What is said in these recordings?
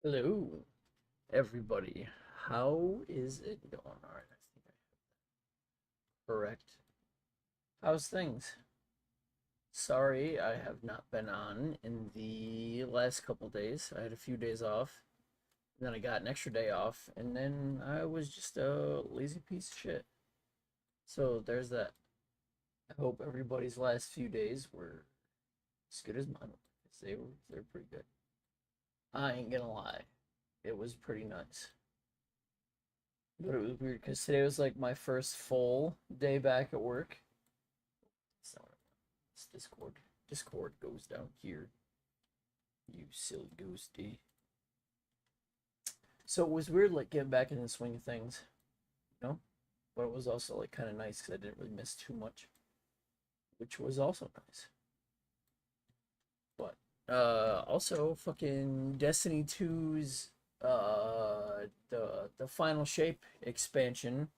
Hello, everybody. How is it going? All right, I think I correct. How's things? Sorry, I have not been on in the last couple days. I had a few days off, and then I got an extra day off, and then I was just a lazy piece of shit. So there's that. I hope everybody's last few days were as good as mine. 'Cause they're pretty good. I ain't gonna lie, it was pretty nice. But it was weird because today was like my first full day back at work. It's not what I want. It's Discord. Discord goes down here. You silly ghosty. So it was weird, like getting back in the swing of things, you know. But it was also like kind of nice because I didn't really miss too much, which was also nice. But also fucking Destiny 2's the final shape expansion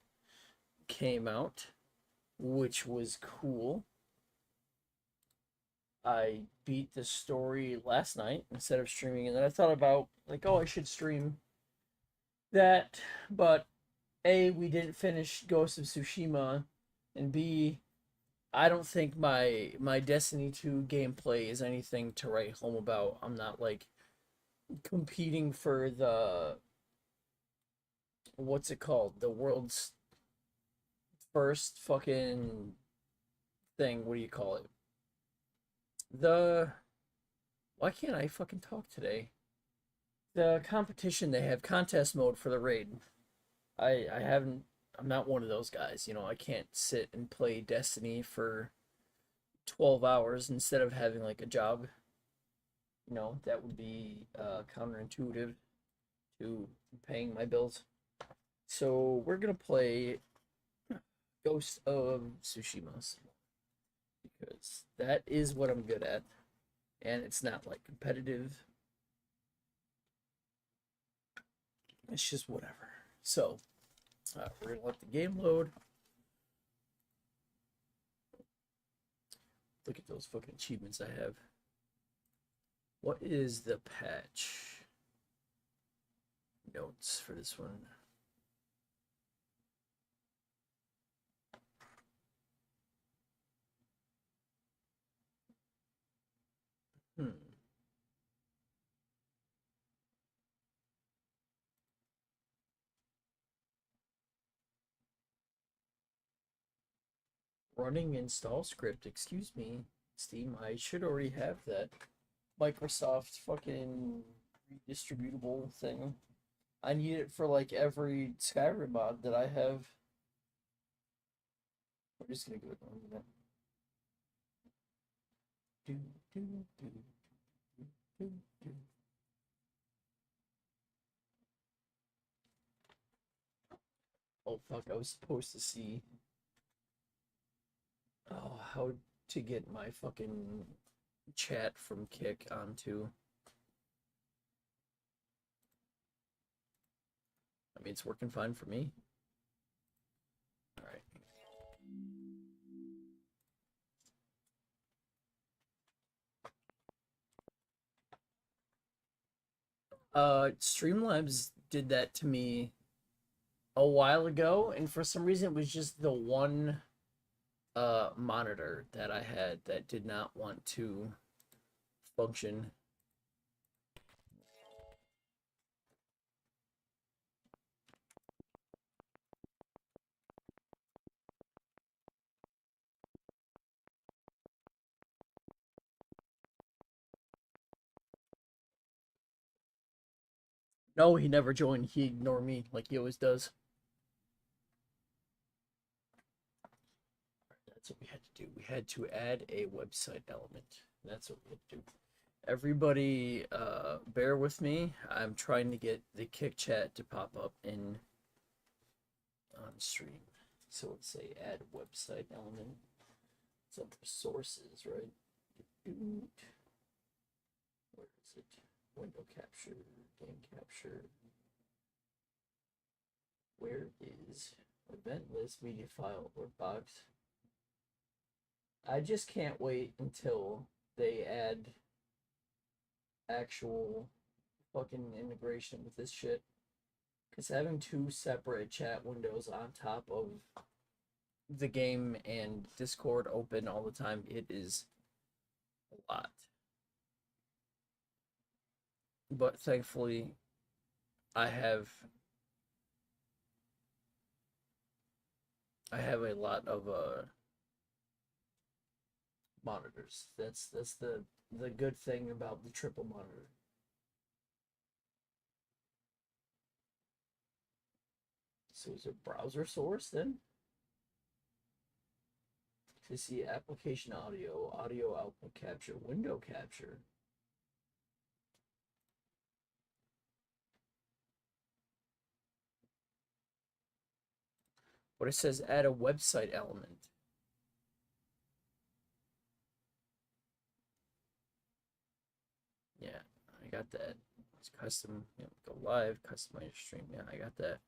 came out, which was cool. I beat the story last night instead of streaming, and then I thought about like, oh, I should stream that, but A, we didn't finish Ghost of Tsushima, and B, I don't think my Destiny 2 gameplay is anything to write home about. I'm not like competing for the what's it called? The world's first fucking thing. What do you call it? The why can't I fucking talk today? The competition they have contest mode for the raid. I haven't I'm not one of those guys, I can't sit and play Destiny for 12 hours instead of having like a job. That would be counterintuitive to paying my bills. So we're gonna play Ghost of Tsushima because that is what I'm good at, and it's not like competitive. It's just whatever. So we're gonna let the game load. Look at those fucking achievements I have. What is the patch notes for this one? Hmm. Running install script. Excuse me, Steam. I should already have that Microsoft fucking redistributable thing. I need it for like every Skyrim mod that I have. We're just gonna go with that. Do, do, do, do, do, do. Oh fuck! I was supposed to see how to get my fucking chat from Kick onto. I mean, it's working fine for me. All right. Streamlabs did that to me a while ago, and for some reason it was just the one monitor that I had that did not want to function. No, he never joined. He ignored me like he always does. That's what we had to do. We had to add a website element. That's what we had to do. Everybody, bear with me. I'm trying to get the Kick chat to pop up in on stream. So let's say add website element. It's under sources, right? Where is it? Window capture, game capture. Where is event list, media file, or box? I just can't wait until they add actual fucking integration with this shit. Because having two separate chat windows on top of the game and Discord open all the time, it is a lot. But thankfully, I have a lot of monitors. That's the good thing about the triple monitor. So is it browser source then? To see application audio, audio output capture, window capture. But it says add a website element. Yeah, I got that. It's custom, go live, customize stream. Yeah, I got that.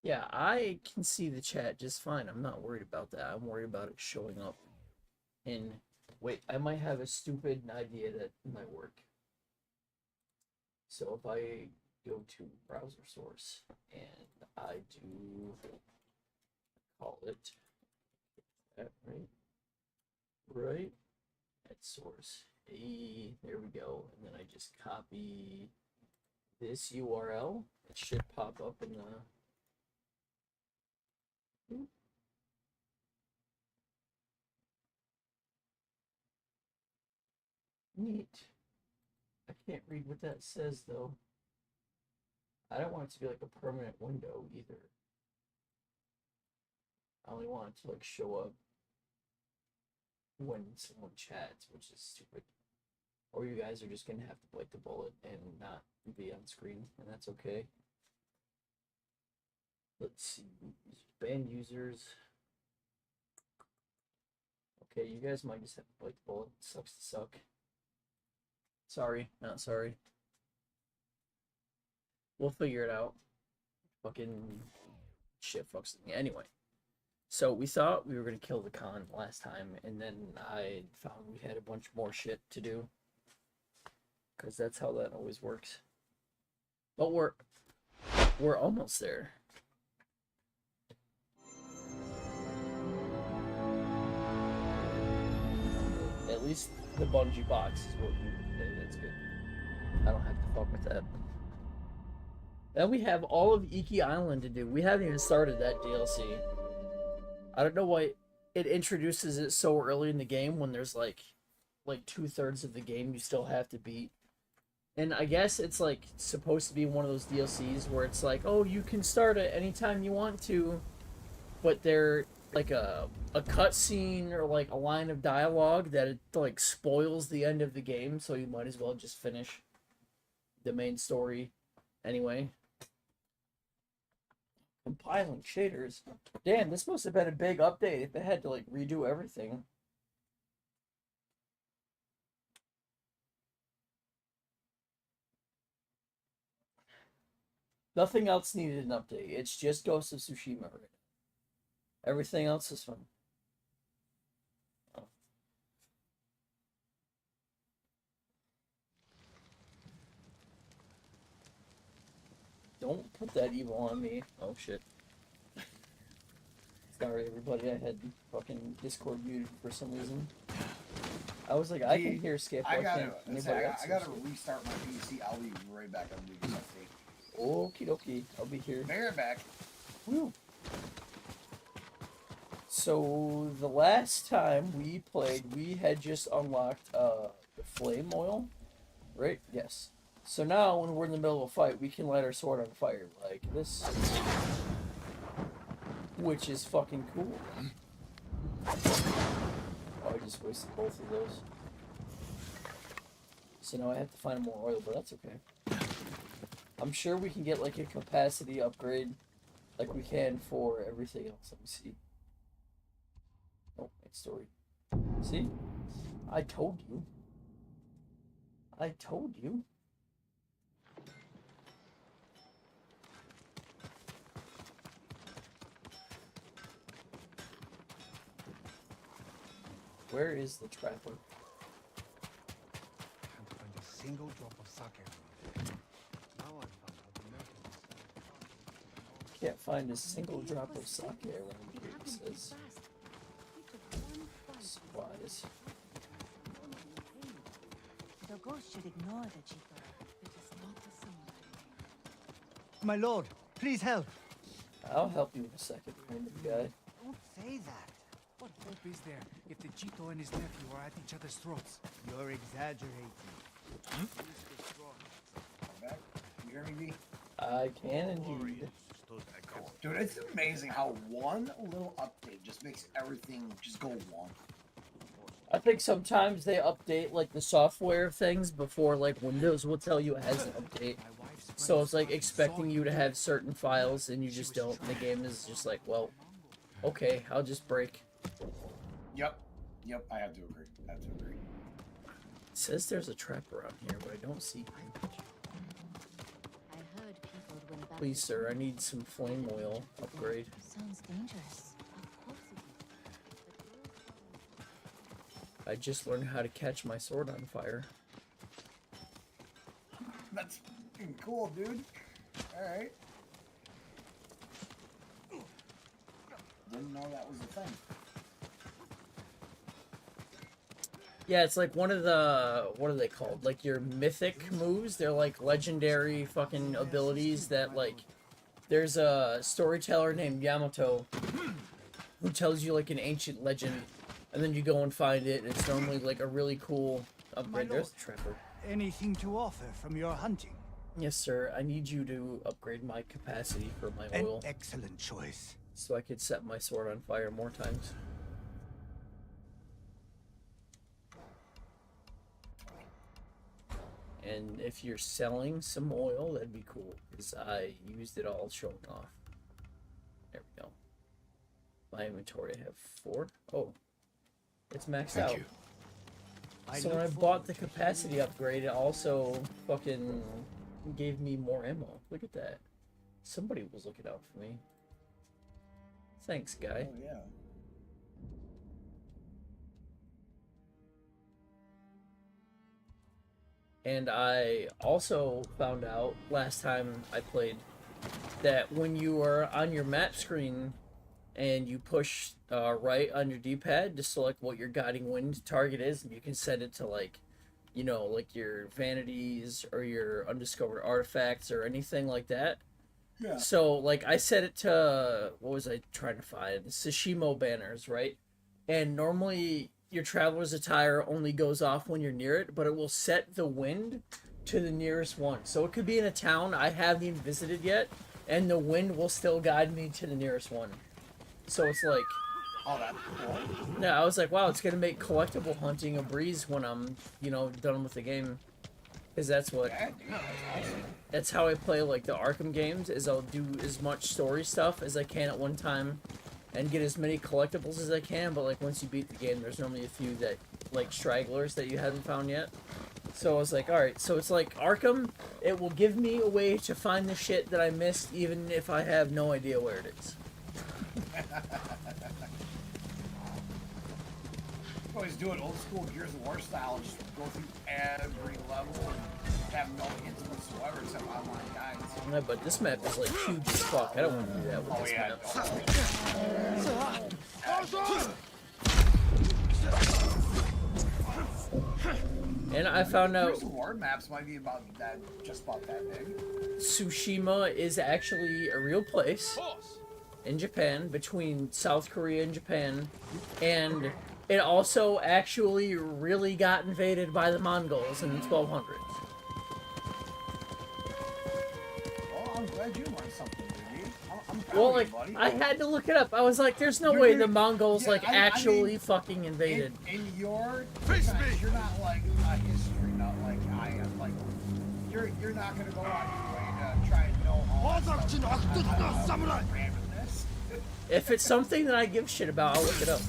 Yeah, I can see the chat just fine. I'm not worried about that. I'm worried about it showing up in... Wait, I might have a stupid idea that might work. So if I go to browser source and I do call it that, right at source, hey, there we go, and then I just copy this URL. It should pop up in the neat. I can't read what that says though. I don't want it to be like a permanent window either. I only want it to like show up when someone chats, which is stupid. Or you guys are just gonna have to bite the bullet and not be on screen, and that's okay. Let's see, ban users. Okay, you guys might just have to bite the bullet. It sucks to suck. Sorry, not sorry. We'll figure it out. Fucking shit fucks me. Anyway, so we thought we were gonna kill the con last time, and then I found we had a bunch more shit to do. Because that's how that always works. But we're almost there. At least the bungee box is working today. That's good. I don't have to fuck with that. Then we have all of Iki Island to do. We haven't even started that DLC. I don't know why it introduces it so early in the game when there's like 2/3 of the game you still have to beat. And I guess it's like supposed to be one of those DLCs where it's like, oh, you can start it anytime you want to, but they're like a cutscene or like a line of dialogue that it like spoils the end of the game, so you might as well just finish the main story anyway. Compiling shaders. Damn, this must have been a big update if they had to like redo everything. Nothing else needed an update. It's just Ghost of Tsushima right now. Everything else is fun. Oh. Don't put that evil on me. Oh shit. Sorry everybody, I had fucking Discord muted for some reason. I was like, I can hear Skip. I gotta restart my PC. I'll be right back. I'm gonna do something. Okie dokie, I'll be here. Be right back. Woo. So the last time we played, we had just unlocked the flame oil, right? Yes. So now when we're in the middle of a fight, we can light our sword on fire like this, which is fucking cool. Oh, I just wasted both of those. So now I have to find more oil, but that's okay. I'm sure we can get like a capacity upgrade like we can for everything else. Let me see. Oh, it's story. See? I told you. I told you. where is the trapper? Can't find a single drop of sake. Now I found out the milk is Can't find a single drop of sake around here, it says. Supplies. The ghost should ignore the Chito. It is not the same. My lord, please help. I'll help you in a second, random guy. Don't say that. What hope is there if the Chito and his nephew are at each other's throats? You're exaggerating. Back. You hear me, V? I can indeed. Dude, it's amazing how one little update just makes everything just go wrong. I think sometimes they update like the software things before like Windows will tell you it has an update. So it's like expecting you to have certain files and you just don't. And the game is just like, well, okay, I'll just break. Yep. Yep, I have to agree. I have to agree. It says there's a trap around here, but I don't see him. I heard people went back. Please, sir, I need some flame oil upgrade. Sounds dangerous. Of course it is. I just learned how to catch my sword on fire. That's fucking cool, dude. Alright. Didn't know that was a thing. Yeah, it's like one of the, what are they called? Like your mythic moves. They're like legendary fucking abilities that like, there's a storyteller named Yamato who tells you like an ancient legend, and then you go and find it, and it's normally like a really cool upgrade. There's the trapper. Anything to offer from your hunting? Yes, sir. I need you to upgrade my capacity for my An oil excellent choice. so I could set my sword on fire more times. And if you're selling some oil, that'd be cool, because I used it all showing off. There we go. My inventory, I have 4. Oh, it's maxed out. So when I bought the capacity upgrade, it also fucking gave me more ammo. Look at that. Somebody was looking out for me. Thanks, guy. Oh, yeah. And I also found out last time I played that when you are on your map screen and you push right on your D-pad to select what your guiding wind target is, and you can set it to like, you know, like your vanities or your undiscovered artifacts or anything like that. Yeah. So like I set it to, what was I trying to find? Tsushima banners, right? And normally your traveler's attire only goes off when you're near it, but it will set the wind to the nearest one. So it could be in a town I haven't even visited yet, and the wind will still guide me to the nearest one. So it's like, Oh, that's cool. yeah, I was like, wow, it's gonna make collectible hunting a breeze when I'm, you know, done with the game. Because that's what, Yeah, dude, that's awesome. that's how I play like the Arkham games, is I'll do as much story stuff as I can at one time and get as many collectibles as I can, but like once you beat the game, there's normally a few that, like stragglers that you haven't found yet. So I was like, alright, so it's like Arkham, it will give me a way to find the shit that I missed even if I have no idea where it is. Always do it old school Gears of War style, just go through every level and have no hints whatsoever except online guides. Yeah, but this map is like huge as fuck. I don't want to do that with Oh this map. And I found out Gears of War maps might be about that, just about that big. Tsushima is actually a real place in Japan, between South Korea and Japan, and it also actually really got invaded by the Mongols in the 1200s. Well, I'm glad you learned something, dude. I'm proud Well, of like, you, buddy. I had to look it up. I was like, there's no You're- way you're- the Mongols, yeah, like, I actually mean, fucking invaded. In your you're not like a history nut like I am. Like you're not gonna go out your way to try and know all that stuff. Randomness. If it's something that I give a shit about, I'll look it up.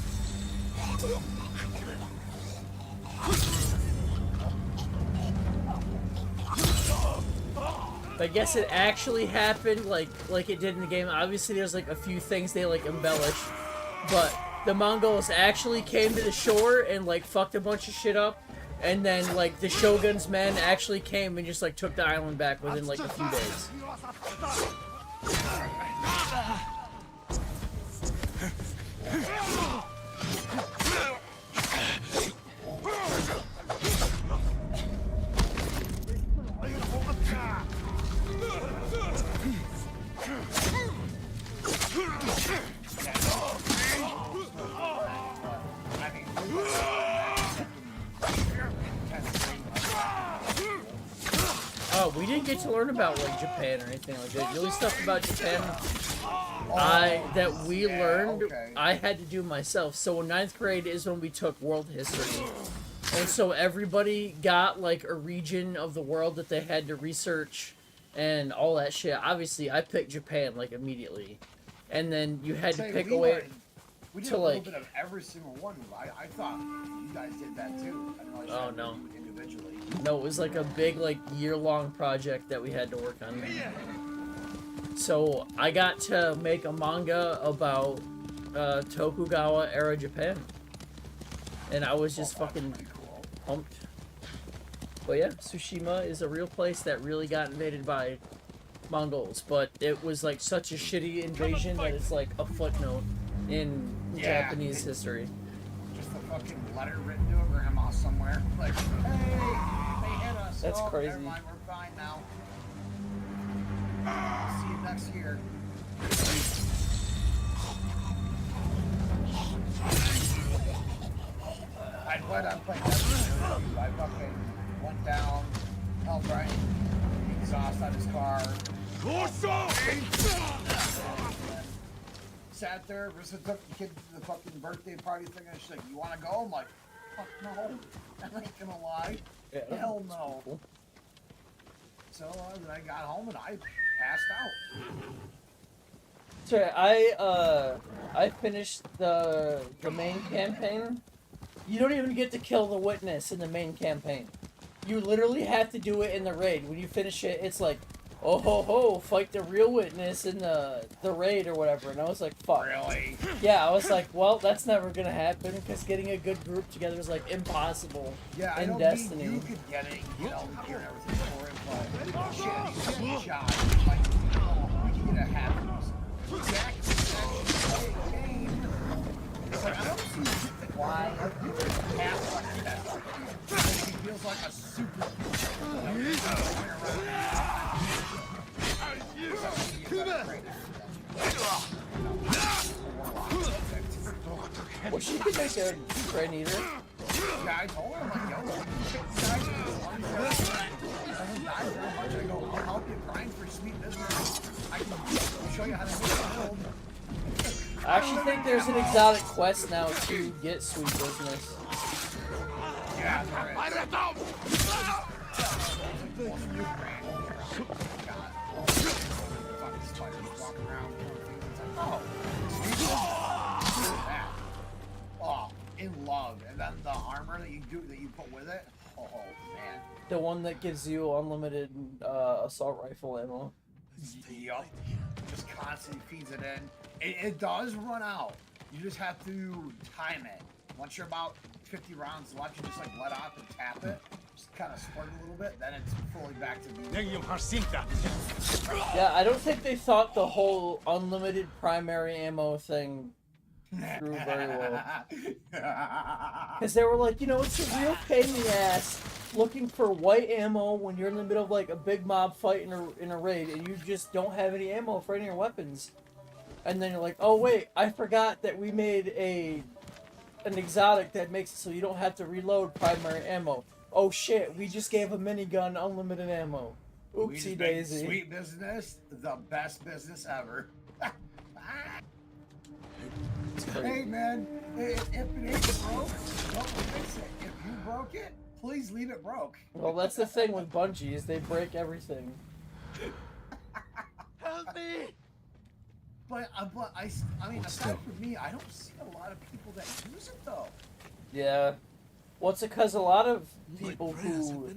But I guess it actually happened like it did in the game. Obviously, there's like a few things they like embellish, but the Mongols actually came to the shore and like fucked a bunch of shit up, and then like the Shogun's men actually came and just like took the island back within like a few days. Oh, we didn't get to learn about like Japan or anything like that. The only stuff about Japan that we learned, I had to do myself. So in 9th grade is when we took world history. And so everybody got like a region of the world that they had to research and all that shit. Obviously, I picked Japan like immediately. And then you had to pick a way we did to a little like... bit of every single one. I thought you guys did that too. I didn't Oh, no. do it individually. No, it was like a big, like, year-long project that we had to work on. So, I got to make a manga about Tokugawa-era Japan. And I was just fucking pumped. But yeah, Tsushima is a real place that really got invaded by Mongols. But it was, like, such a shitty invasion that it's, like, a footnote in Japanese history. Just a fucking letter written to a grandma somewhere. Like, hey, they hit us. That's crazy. Never mind, we're fine now. See you next year. I went on playing that. I fucking went down, helped Brian exhaust on his car. Sat there, Rissa took the kid to the fucking birthday party thing, and she's like, "You want to go?" I'm like, "Fuck no, I ain't gonna lie, hell no." Cool. So then I got home and I passed out. So I finished the main campaign. You don't even get to kill the witness in the main campaign. You literally have to do it in the raid. When you finish it, it's like, oh ho ho, fight the real witness in the raid or whatever. And I was like, fuck. Really? Yeah, I was like, well, that's never gonna happen because getting a good group together is like impossible Yeah, in I don't Destiny. mean you could get it, you know, gear and everything for it, but shit, you get shot. Like, we can get a half of this. Jack actually play a game. It's like, I don't see why half like that. He feels like a super. Well, she could make a brain eater. Yeah, I told her, I'm like, yo, I go, I'll help you grind for sweet business. I can show you how to make a build. I actually think there's an exotic quest now to get sweet business. Yeah, there Oh, in love. And then the armor that you put with it. Oh man. The one that gives you unlimited assault rifle ammo. Yup. Just constantly feeds it in. It does run out. You just have to time it. Once you're about 50 rounds left, you just like let off and tap it. Just kind of squirt a little bit, then it's fully back to being. Yeah, I don't think they thought the whole unlimited primary ammo thing through very well. Because they were like, you know, it's a real pain in the ass looking for white ammo when you're in the middle of like a big mob fight in a raid and you just don't have any ammo for any of your weapons. And then you're like, oh wait, I forgot that we made an exotic that makes it so you don't have to reload primary ammo. Oh shit, we just gave a minigun unlimited ammo. Oopsie daisy. Sweet business, the best business ever. Hey man, if it ain't broke, don't fix it. If you broke it, please leave it broke. Well, that's the thing with Bungie is they break everything. Help me! But I mean, aside from me, I don't see a lot of people that use it though. Yeah. Well, it's because a lot of people who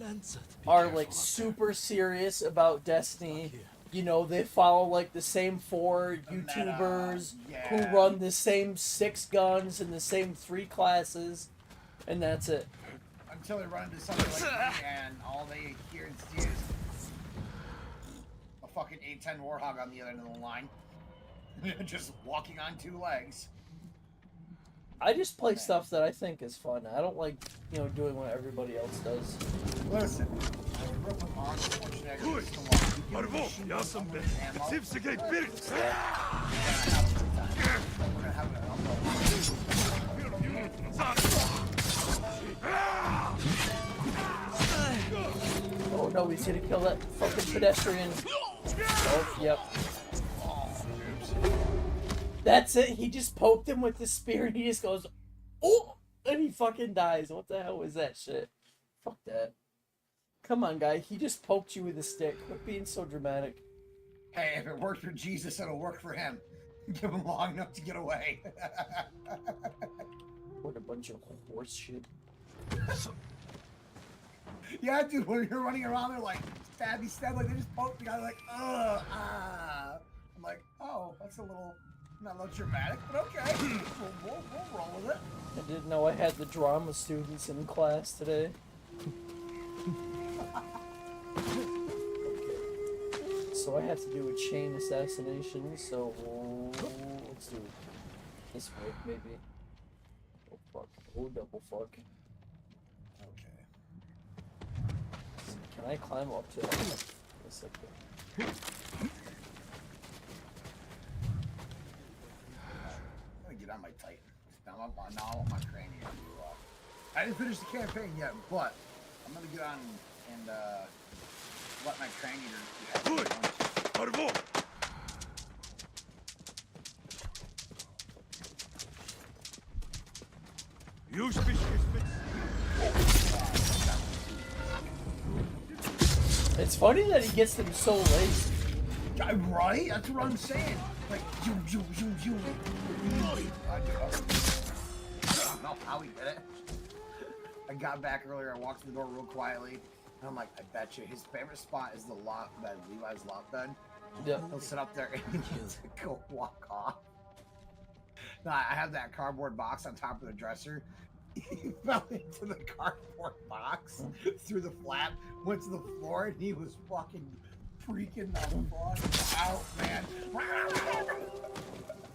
are like super serious about Destiny you know, they follow like the same four The meta, YouTubers who yeah. run the same 6 guns in the same 3 classes, and that's it. Until they run into something like me and all they hear and see is a fucking 810 Warhog on the other end of the line. Just walking on 2 legs. I just play stuff that I think is fun. I don't like, you know, doing what everybody else does. Listen, I grew up with arms, unfortunately, Oh no, he's gonna kill that fucking pedestrian. Oh, yep. That's it. He just poked him with the spear and he just goes, oh, and he fucking dies. What the hell is that shit? Fuck that. Come on, guy. He just poked you with a stick. Quit being so dramatic. Hey, if it worked for Jesus, it'll work for him. Give him long enough to get away. What a bunch of horse shit. Yeah, dude, when you're running around, they're like, stab, like, they just poke the guy, like, ugh, ah. I'm like, oh, that's a little, not a little dramatic, but okay. We'll roll with it. I didn't know I had the drama students in class today. So I have to do a chain assassination, so let's do it this way, maybe. Oh fuck. Oh double fuck. Okay. Can I climb up to that? Yes, I can. I'm gonna get on my Titan. Now I want my crane here. I didn't finish the campaign yet, but I'm gonna get on and let my crane eater. It's funny that he gets them so late. Right? That's what I'm saying. Like, you. I don't know how he did it. I got back earlier, I walked through the door real quietly, and I'm like, I bet you his favorite spot is the loft bed, Levi's loft bed. Yeah. He'll sit up there and he'll go walk off. Now, I have that cardboard box on top of the dresser. He fell into the cardboard box through the flap, went to the floor, and he was fucking freaking the fuck out, man.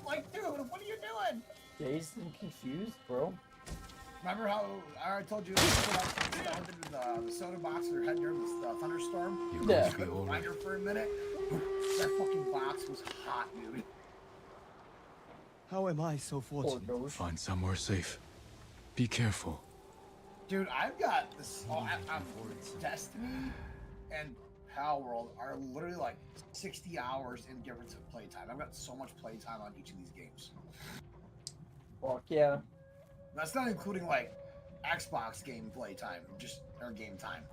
Like, dude, what are you doing? Dazed and confused, bro. Remember how I already told you I went into the soda box or head during the thunderstorm? Yeah. I couldn't find her for a minute. That fucking box was hot, dude. How am I so Poor fortunate? Doge. Find somewhere safe. Be careful. Dude, I've got this. Destiny and Pal World are literally like 60 hours in difference of playtime. I've got so much playtime on each of these games. Fuck yeah. That's not including like Xbox game playtime, just or game time.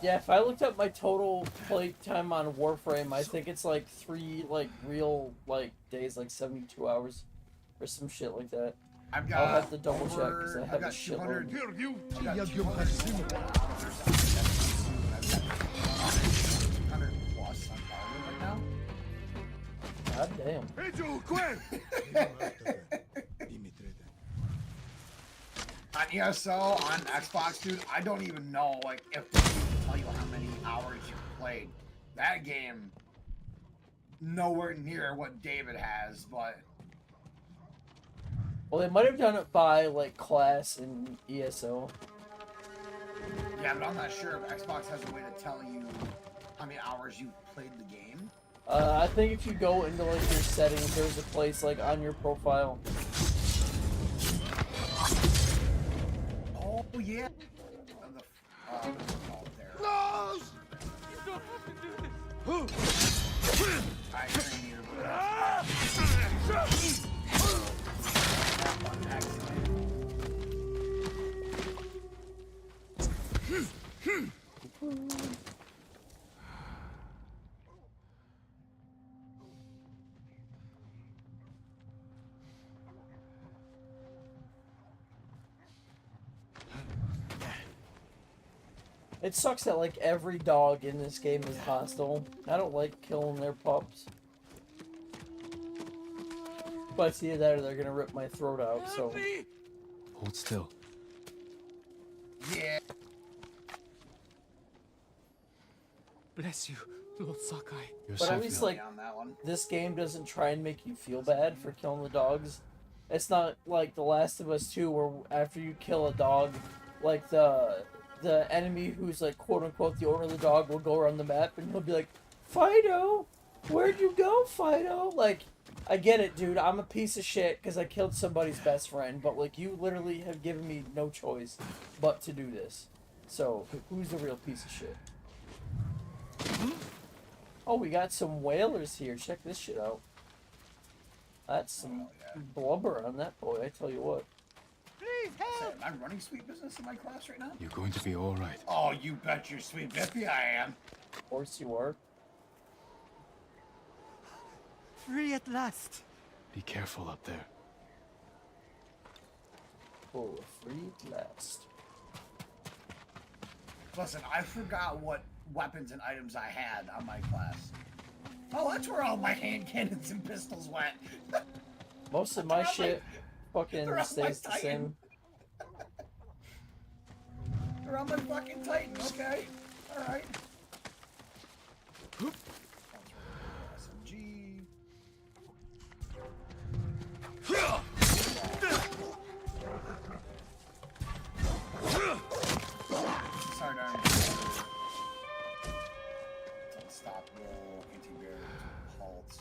Yeah, if I looked up my total play time on Warframe, I think it's like 3 like real like days, like 72 hours or some shit like that. I've got I'll have to double check because I I've have a got shitload. 200. I've got 200 plus on Power right now. God damn. On ESO, on Xbox, dude, I don't even know, like, if they can tell you how many hours you played. That game, nowhere near what David has, but... Well, they might have done it by like class in ESO. Yeah, but I'm not sure if Xbox has a way to tell you how many hours you've played the game. I think if you go into like your settings, there's a place like on your profile. Oh, yeah. What's it called there? No! You don't have to do this. I train you. It sucks that like every dog in this game is hostile. I don't like killing their pups. But it's either that or they're gonna rip my throat out, so. Hold still. Yeah. Bless you, Lord Sakai. But You're safe at least now. like On that one. this game doesn't try and make you feel bad for killing the dogs. It's not like The Last of Us 2 where after you kill a dog, like the enemy who's like quote unquote the owner of the dog will go around the map and he'll be like, Fido, where'd you go, Fido? Like, I get it, dude. I'm a piece of shit because I killed somebody's best friend, but like you literally have given me no choice but to do this. So who's the real piece of shit? Oh, we got some whalers here. Check this shit out. That's some blubber on that boy, I tell you what. Am I running sweet business in my class right now? You're going to be all right. Oh, you bet your sweet bippy I am. Of course you are. Free at last. Be careful up there. Oh, free blast. Listen, I forgot what weapons and items I had on my class. Oh, that's where all my hand cannons and pistols went. Most of my They're on shit fucking they're on my stays the Titan. same. They're on my fucking Titan, okay? Alright. SMG. Sorry, darn. Unstoppable, anti-bear, halts.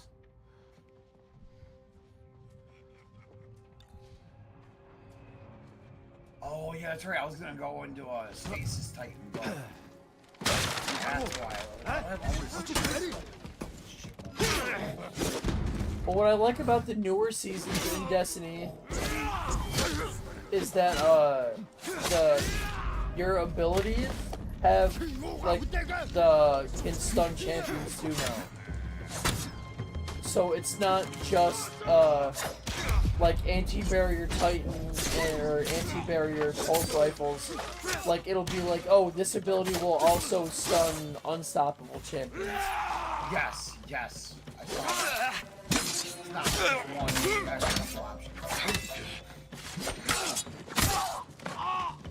Oh yeah, that's right. I was gonna go into a stasis Titan, but that's why. I have all this But what I like about the newer seasons in Destiny is that your abilities have like can stun champions too now. So it's not just like anti-barrier Titans or anti-barrier pulse rifles. Like it'll be like, oh, this ability will also stun unstoppable champions. Yes, yes. I saw that. It's not one. There's a couple options.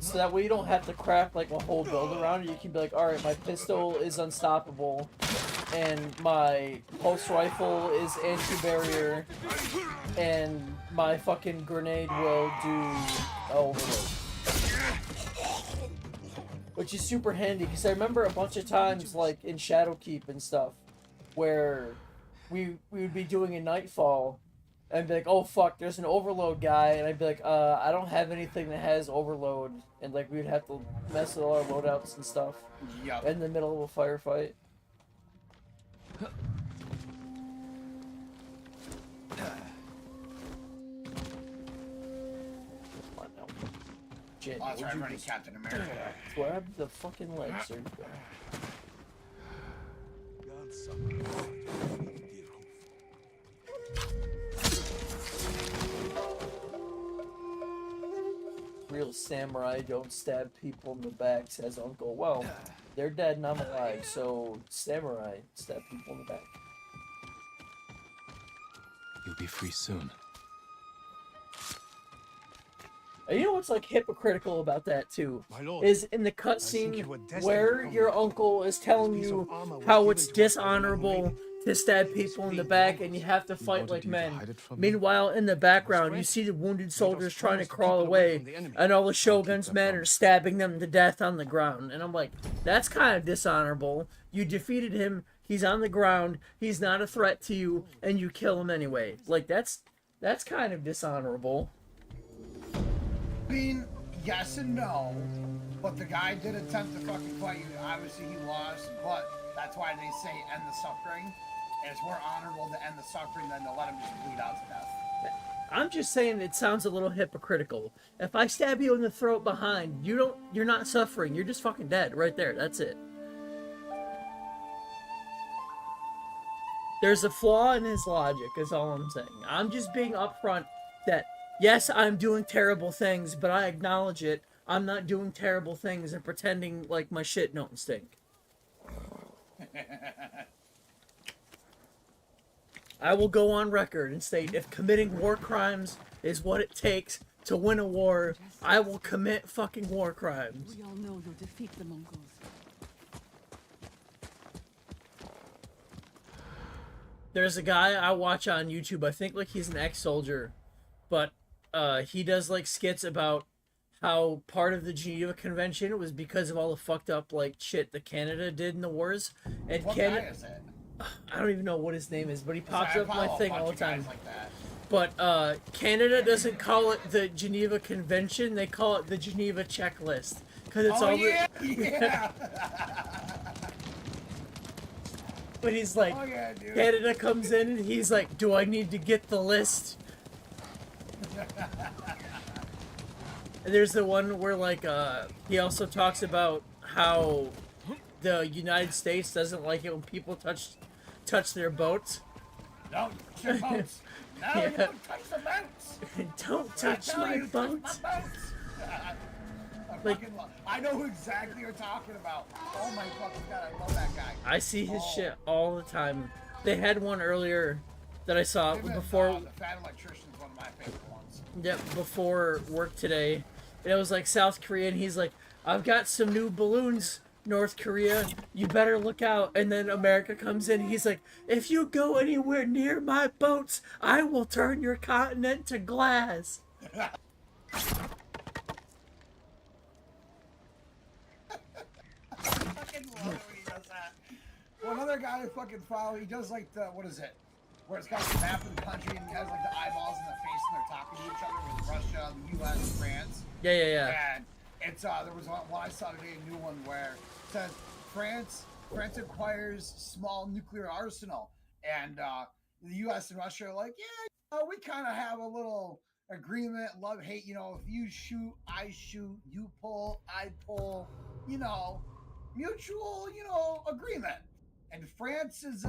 So that way you don't have to craft like a whole build around it. You can be like, alright, my pistol is unstoppable, and my pulse rifle is anti-barrier, and my fucking grenade will do overload. Which is super handy, because I remember a bunch of times, like in Shadowkeep and stuff, where we would be doing a Nightfall, and be like, oh fuck, there's an overload guy, and I'd be like, I don't have anything that has overload, and like we'd have to mess with all our loadouts and stuff Yep. in the middle of a firefight. Come on now. Jen, Oh, that's would right, you running just Captain America. grab the fucking legs? There you go. Real samurai don't stab people in the back, says Uncle. Well, they're dead and I'm alive, so samurai stab people in the back. You'll be free soon. And you know what's like hypocritical about that too? My lord, Is in the think cutscene you were destined where to come. your uncle is telling This piece you of armor was how given it's to us by the young dishonorable lady. to stab people in the back and you have to fight wanted like you to men. hide it from me? Meanwhile, in the background, you see the wounded soldiers trying to crawl away, and all the Shogun's men are stabbing them to death on the ground. And I'm like, that's kind of dishonorable. You defeated him, he's on the ground, he's not a threat to you, and you kill him anyway. Like, that's kind of dishonorable. I mean, yes and no, but the guy did attempt to fucking fight you. Obviously, he lost, but that's why they say end the suffering. And it's more honorable to end the suffering than to let him just bleed out to death. I'm just saying it sounds a little hypocritical. If I stab you in the throat behind, you're not suffering, you're just fucking dead right there. That's it. There's a flaw in his logic, is all I'm saying. I'm just being upfront that, yes, I'm doing terrible things, but I acknowledge it. I'm not doing terrible things and pretending like my shit don't stink. I will go on record and state if committing war crimes is what it takes to win a war, I will commit fucking war crimes. We all know you'll defeat the Mongols. There's a guy I watch on YouTube, I think like he's an ex-soldier, but he does like skits about how part of the Geneva Convention was because of all the fucked up like shit that Canada did in the wars. And What Canada, guy is it? I don't even know what his name is, but he pops I up my follow a thing bunch all the of guys time. like that. But Canada doesn't call it the Geneva Convention; they call it the Geneva Checklist because it's all. Yeah, yeah. But he's like, Oh yeah, dude. Canada comes in and he's like, "Do I need to get the list?" And there's the one where like he also talks about how the United States doesn't like it when people touch their boats. Don't touch your boats. No, Yeah. you don't touch the boats. Don't touch I tell my you, touch boats. my boats. Like- I know who exactly you're talking about. Oh my fucking god, I love that guy. I see his Oh. shit all the time. They had one earlier that I saw Him and, before. the Fat Electrician is one of my favorite ones. Yep, before work today. And it was like South Korea, and he's like, I've got some new balloons, North Korea. You better look out. And then America comes in, he's like, if you go anywhere near my boats, I will turn your continent to glass. I fucking love it when he does that. One other guy I fucking follow, he does like the, what is it? Where it's got the map of the country and he has like the eyeballs and the face and they're talking to each other with Russia, the US, and France. Yeah. And it's there was one I saw today, a new one where it says France acquires small nuclear arsenal, and the U.S. and Russia are like, yeah, we kind of have a little agreement, love hate. You know, if you shoot, I shoot. You pull, I pull. You know, mutual, agreement. And France is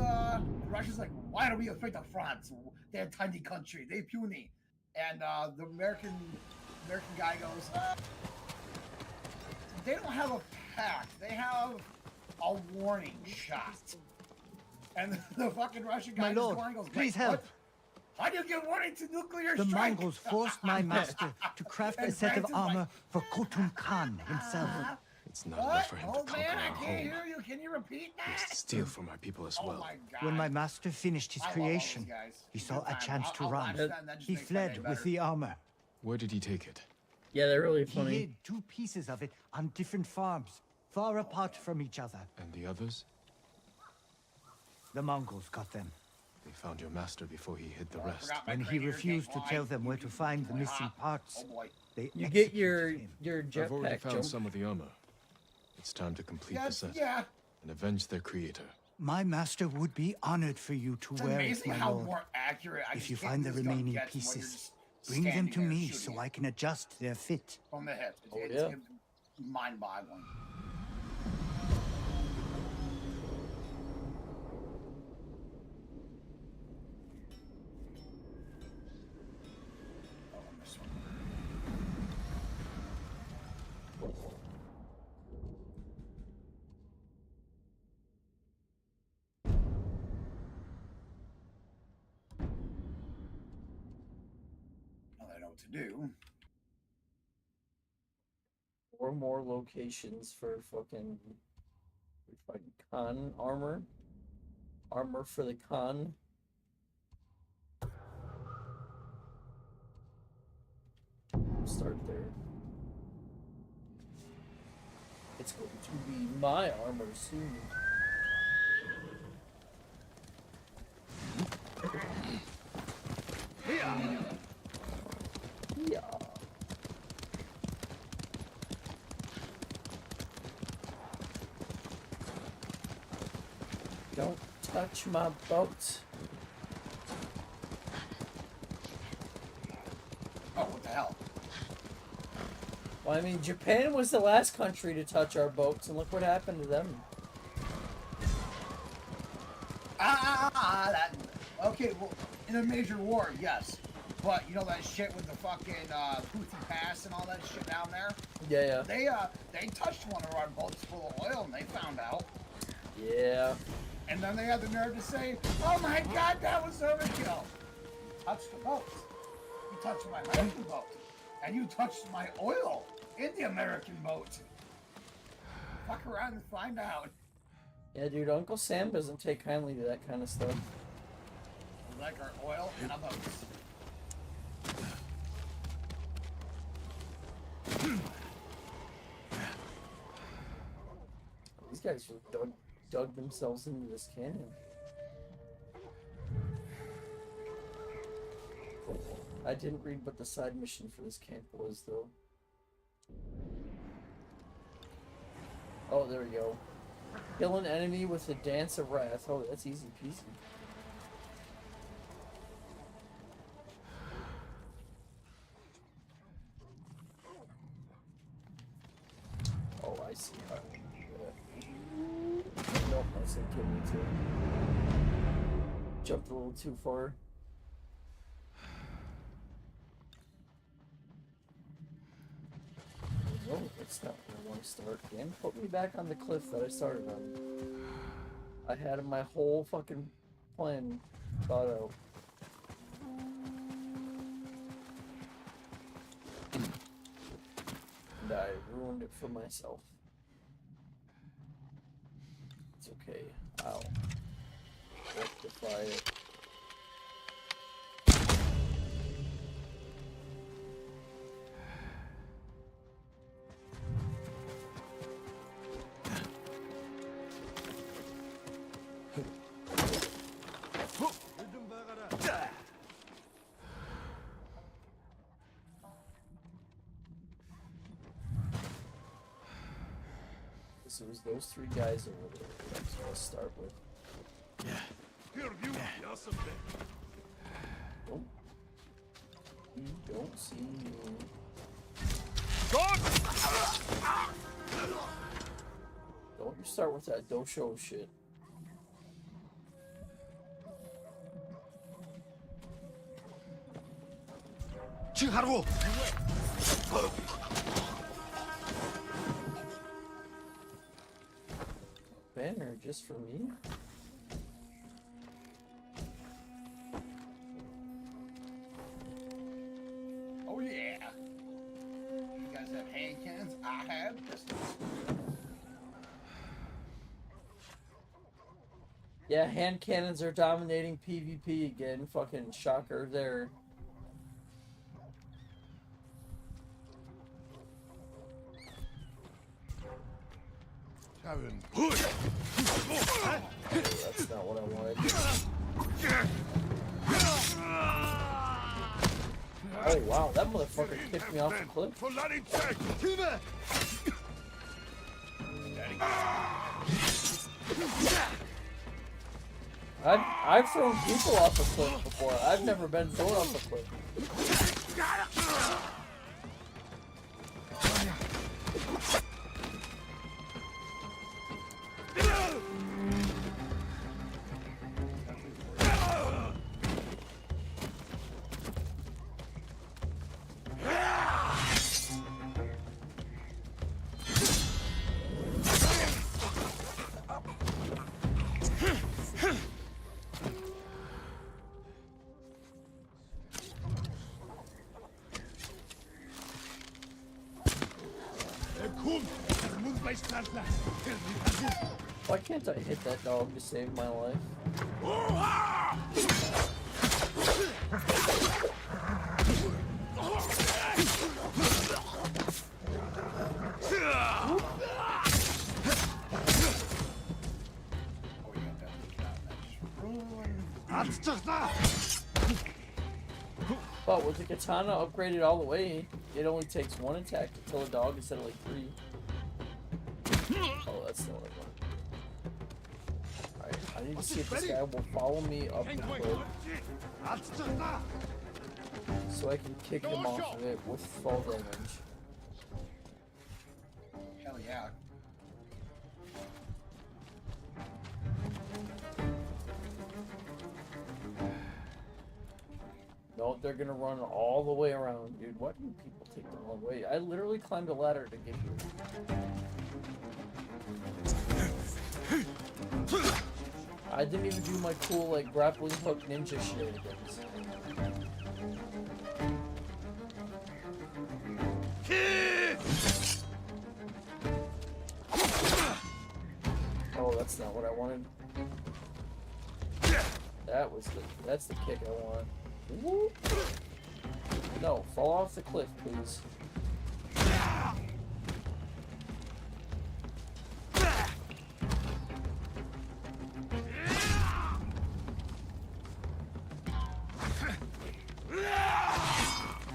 Russia's like, why are we afraid of France? They're a tiny country. They're puny. And the American guy goes, they don't have a pact. They have a warning shot. And the fucking Russian guy My lord, goes, please "Wait, help. what? How do you give warning to nuclear The strike?" Mongols forced my master to craft a And set of France is like, armor for Khotum Khan himself. It's not What? enough for him to Old conquer man, I our can't home. hear you. Can you repeat He has that? to steal from our people as Oh well. my god. When my master finished his I love all these creation, guys. he Good saw a time. chance to I'll run. watch them. That just He makes my day fled with better. the armor. Where did he take it? Yeah, they're really He funny. hid 2 pieces of it on different farms, far apart from each other. And the others? The Mongols got them. They found your master before he hid the Oh, I rest. forgot my When he grenadier refused cake to tell line. them where to find the missing parts, Oh boy. they You get executed him. your I've already jetpack found jump. some of the armor. It's time to complete the Yes, set yeah. and avenge their creator. My master would be honored for you to It's wear it, amazing my how lord. more accurate. I If just you can't find the this gun remaining gets when you're pieces, just bring them standing to there me shooting so it I can adjust their fit. from the hip. Oh, It's yeah. mind-boggling. Oh, I missed one. Now that I know what to do. 4 more locations for fucking Khan armor. Armor for the Khan. Start there. It's going to be my armor soon. Yeah. Don't touch my boat. Oh, what the hell? Well, I mean, Japan was the last country to touch our boats, and look what happened to them. That. Okay, well, in a major war, yes. But you know that shit with the fucking Houthi Pass and all that shit down there? Yeah, They touched one of our boats full of oil and they found out. yeah. And then they had the nerve to say, "Oh my God, that was overkill." You touched the boat. You touched my American boat, and you touched my oil in the American boat. Fuck around and find out. Yeah, dude, Uncle Sam doesn't take kindly to that kind of stuff. We like our oil and our boats. These guys just dug themselves into this canyon. I didn't read what the side mission for this camp was, though. Oh, there we go. Kill an enemy with a dance of wrath. Oh, that's easy peasy. Oh, I see how to do that. Nope, that's gonna kill me too. Jumped a little too far. No, that's not where I want to start again. Put me back on the cliff that I started on. I had my whole fucking plan thought out. And I ruined it for myself. It's okay. I'll rectify it. So it was those three guys over there that I was gonna start with. Oh. You don't see me. Don't you start with that dosho shit. Banner just for me? Oh yeah. You guys have hand cannons? I have pistols. Yeah, hand cannons are dominating PvP again. Fucking shocker there. That's not what I wanted. Oh wow, that motherfucker kicked me off the cliff. I've thrown people off a cliff before. I've never been thrown off a cliff. Why can't I hit that dog to save my life? But with the katana upgraded all the way, it only takes one attack to kill a dog instead of like 3. Oh, that's the only one. Alright, I need to see if this guy will follow me up the cliff so I can kick him off of it with fall damage. Hell yeah. No, Oh, they're gonna run all the way around, dude. What do people take the long way? I literally climbed a ladder to get here. I didn't even do my cool, like, grappling hook ninja shenanigans. Oh, that's not what I wanted. That's the kick I want. Whoop. No, fall off the cliff, please.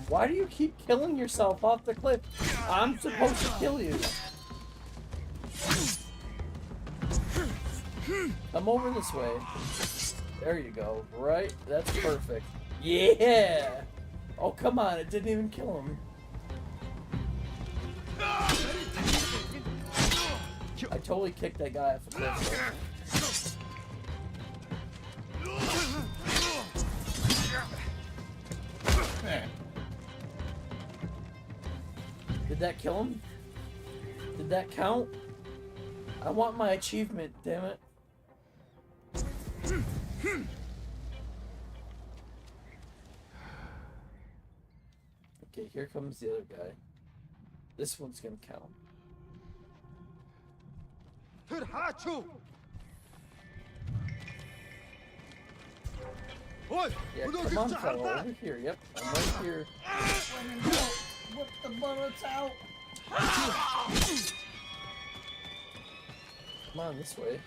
Why do you keep killing yourself off the cliff? I'm supposed to kill you. Come over this way. There you go. Right? That's perfect. Yeah! Oh, come on. It didn't even kill him. I totally kicked that guy off the cliff. Did that kill him? Did that count? I want my achievement, damn it. Okay, here comes the other guy. This one's gonna count. Yeah, come on, fella, over here. Yep, I'm right here. Whip the bullets out. Come on, this way.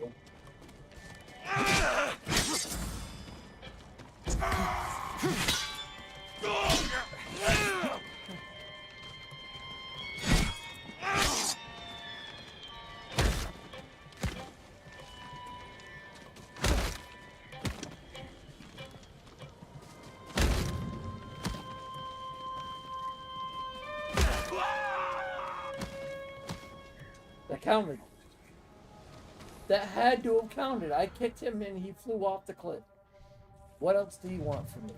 Nope. That counted. That had to have counted. I kicked him and he flew off the cliff. What else do you want from me?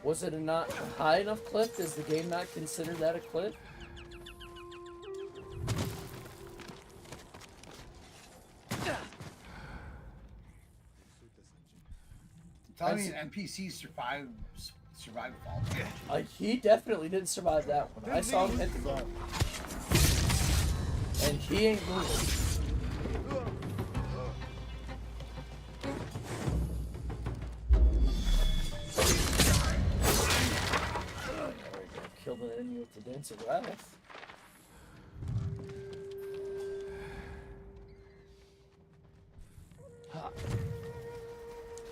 Was it a not high enough cliff? Does the game not consider that a cliff? Tell me an NPC survived fall. He definitely didn't survive that one. I saw him hit the ground. And he ain't moving. Killed an enemy with the dance of wrath.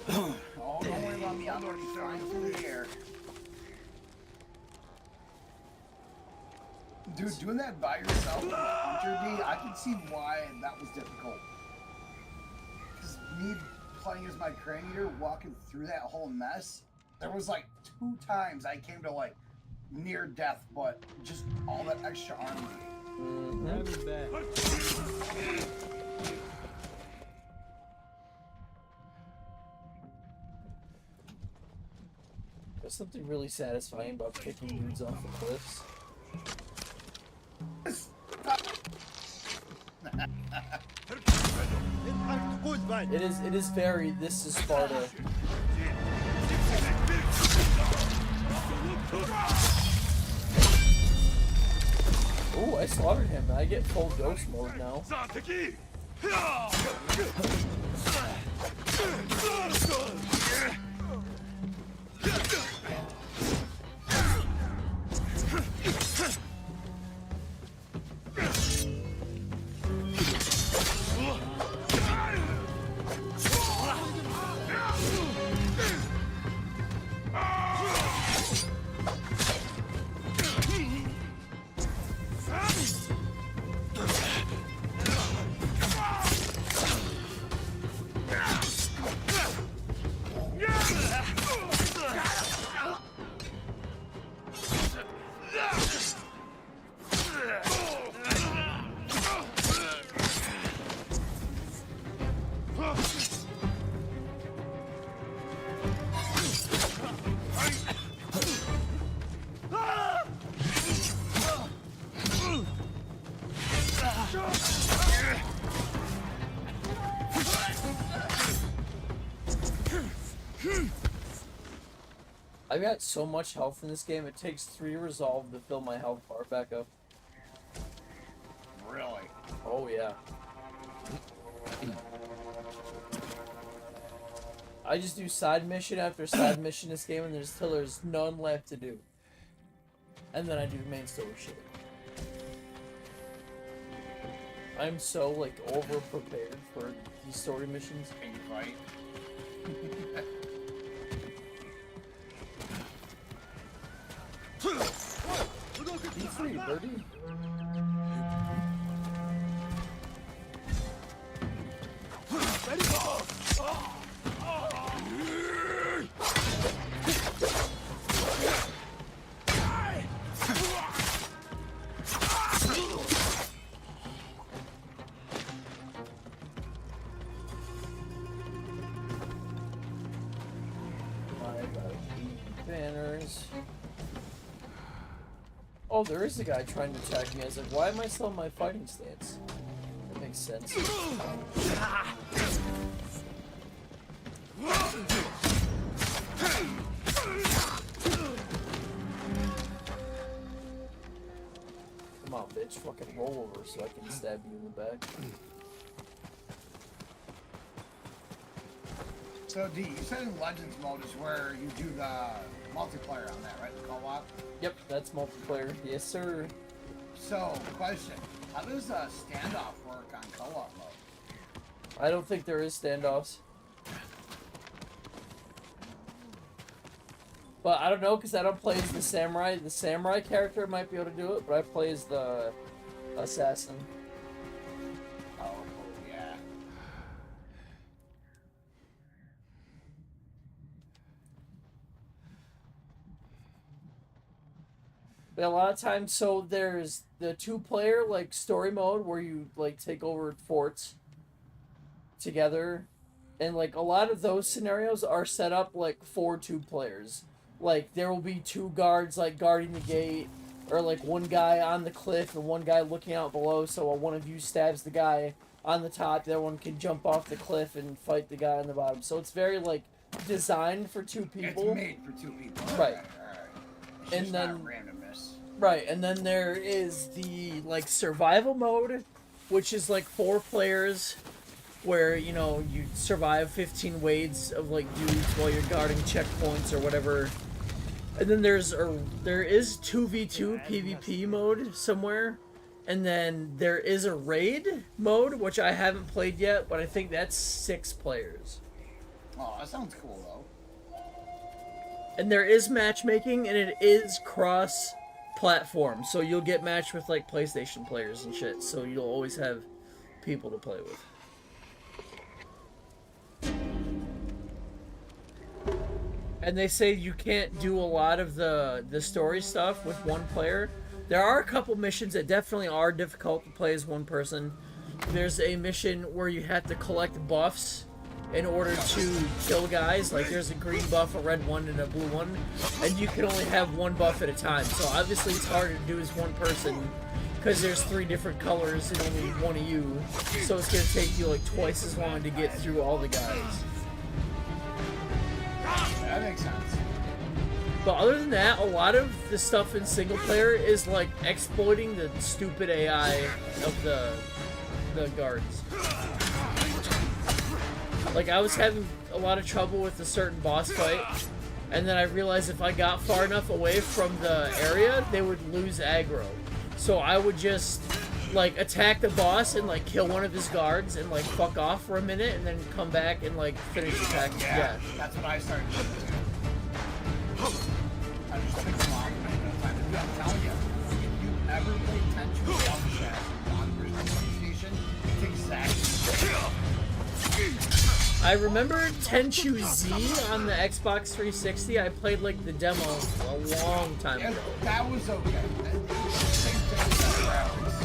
Oh, don't worry about me. I'm already flying through the air. Dude, doing that by yourself, I can see why that was difficult. Because me playing as my crane eater, walking through that whole mess, there was like 2 times I came to like near death, but just all that extra armor. There's something really satisfying about kicking dudes off the cliffs. It is very, this is Sparta. Oh, I slaughtered him. I get full ghost mode now. I got so much health in this game, it takes 3 resolve to fill my health bar back up. Really? Oh, yeah. I just do side mission after side mission in this game, and there's none left to do. And then I do main story shit. I'm so, like, over-prepared for these story missions. Can you fight? Be free, birdie. Banners. Oh, there is a guy trying to attack me. I was like, why am I still in my fighting stance? That makes sense. Come on, bitch. Fucking roll over so I can stab you in the back. So, D, you said in Legends mode is where you do the multiplayer on that, right? The co-op? Yep, that's multiplayer. Yes, sir. So, question. How does standoff work on co-op mode? I don't think there is standoffs. But I don't know, because I don't play as the samurai. The samurai character might be able to do it, but I play as the assassin. Oh, yeah. But a lot of times, so there's the 2-player, like, story mode where you, like, take over forts together. And, like, a lot of those scenarios are set up, like, for 2 players. Like, there will be 2 guards, like, guarding the gate, or, like, one guy on the cliff and one guy looking out below, so while one of you stabs the guy on the top, the other one can jump off the cliff and fight the guy on the bottom. So it's very, like, designed for 2 people. It's made for 2 people. Right. Alright. It's And just then- not randomness. Right, and then there is the, like, survival mode, which is, like, 4 players, where, you know, you survive 15 waves of, like, dudes while you're guarding checkpoints or whatever. And then there is 2v2 PvP mode somewhere, and then there is a raid mode, which I haven't played yet, but I think that's 6 players. Oh, that sounds cool, though. And there is matchmaking, and it is cross-platform, so you'll get matched with, like, PlayStation players and shit, so you'll always have people to play with. And they say you can't do a lot of the story stuff with 1 player. There are a couple missions that definitely are difficult to play as 1 person. There's a mission where you have to collect buffs in order to kill guys. Like, there's a green buff, a red one, and a blue one. And you can only have 1 buff at a time. So obviously it's harder to do as 1 person, because there's 3 different colors and only 1 of you. So it's going to take you, like, twice as long to get through all the guys. That makes sense. But other than that, a lot of the stuff in single player is like exploiting the stupid AI of the guards. Like, I was having a lot of trouble with a certain boss fight, and then I realized if I got far enough away from the area, they would lose aggro. So I would just, like, attack the boss and, like, kill one of his guards and, like, fuck off for a minute and then come back and, like, finish attacking to Yeah, death. that's what I started doing, too. I just took a long time to do. I'm telling you, if you ever play Tenchu Down Shaft on the PlayStation, it's exactly I remember Tenchu Z on the Xbox 360. I played, like, the demo a long time yeah, ago. that was okay. Same thing with the graphics.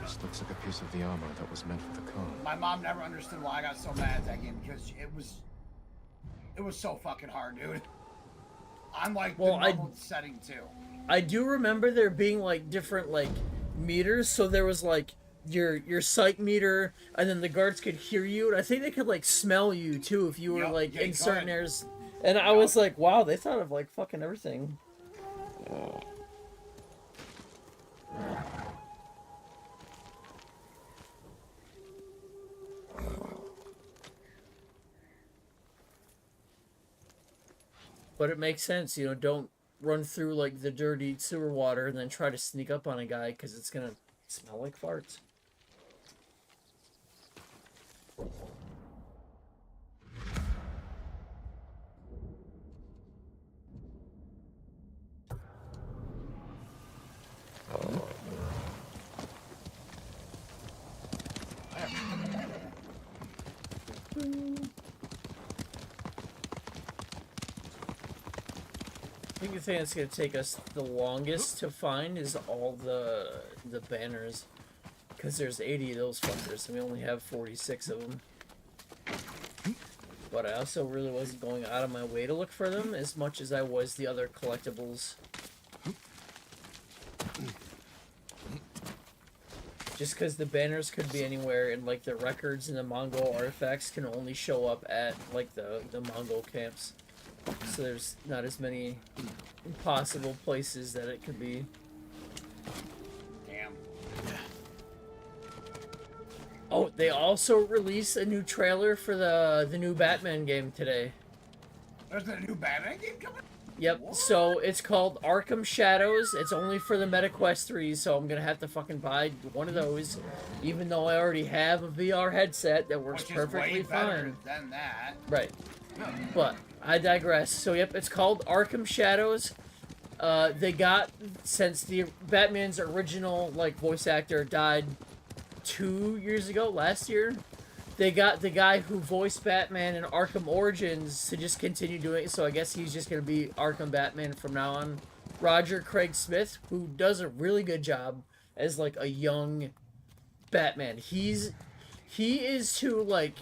This looks like a piece of the armor that was meant for the cone. My mom never understood why I got so mad at that game, because it was so fucking hard, dude. I'm like Well, the normal setting too. I do remember there being, like, different, like, meters. So there was, like, your psych meter, and then the guards could hear you, and I think they could like smell you too if you were Yup, like yeah, in you certain could. areas. And I was like, wow, they thought of like fucking everything. But it makes sense, you know, don't run through like the dirty sewer water and then try to sneak up on a guy because it's gonna smell like farts. I think the thing that's gonna take us the longest to find is all the banners, because there's 80 of those fuckers, and we only have 46 of them. But I also really wasn't going out of my way to look for them as much as I was the other collectibles. Just because the banners could be anywhere, and like the records and the Mongol artifacts can only show up at like the Mongol camps. So there's not as many possible places that it could be. Damn. Oh, they also released a new trailer for the new Batman game today. There's a new Batman game coming? Yep, What? so it's called Arkham Shadows. It's only for the MetaQuest 3, so I'm gonna have to fucking buy one of those, even though I already have a VR headset that works Which is perfectly way better fine. than that. Right. But I digress. So yep, it's called Arkham Shadows. They got, since the Batman's original like voice actor died 2 years ago, last year, they got the guy who voiced Batman in Arkham Origins to just continue doing it. So I guess he's just gonna be Arkham Batman from now on. Roger Craig Smith, who does a really good job as like a young Batman. He is to like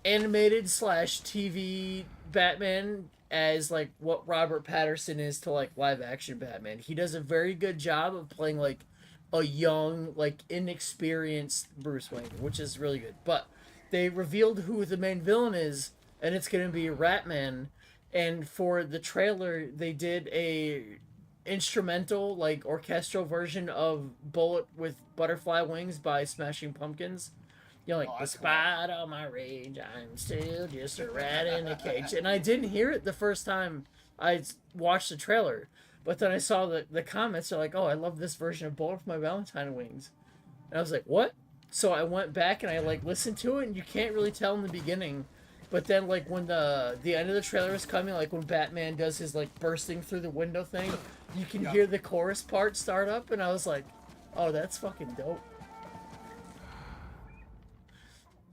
animated / TV Batman as like what Robert Patterson is to like live action Batman. He does a very good job of playing like a young, like inexperienced Bruce Wayne, which is really good. But they revealed who the main villain is, and it's gonna be Ratman. And for the trailer, they did a instrumental, like orchestral version of "Bullet with Butterfly Wings" by Smashing Pumpkins. You know, like, Oh, that's despite all my rage, I'm still just a rat in a cage. And I didn't hear it the first time I watched the trailer. But then I saw the comments are like, oh, I love this version of Bullet for My Valentine Wings. And I was like, what? So I went back and I like listened to it, and you can't really tell in the beginning. But then like when the end of the trailer is coming, like when Batman does his like bursting through the window thing, you can hear the chorus part start up, and I was like, oh, that's fucking dope.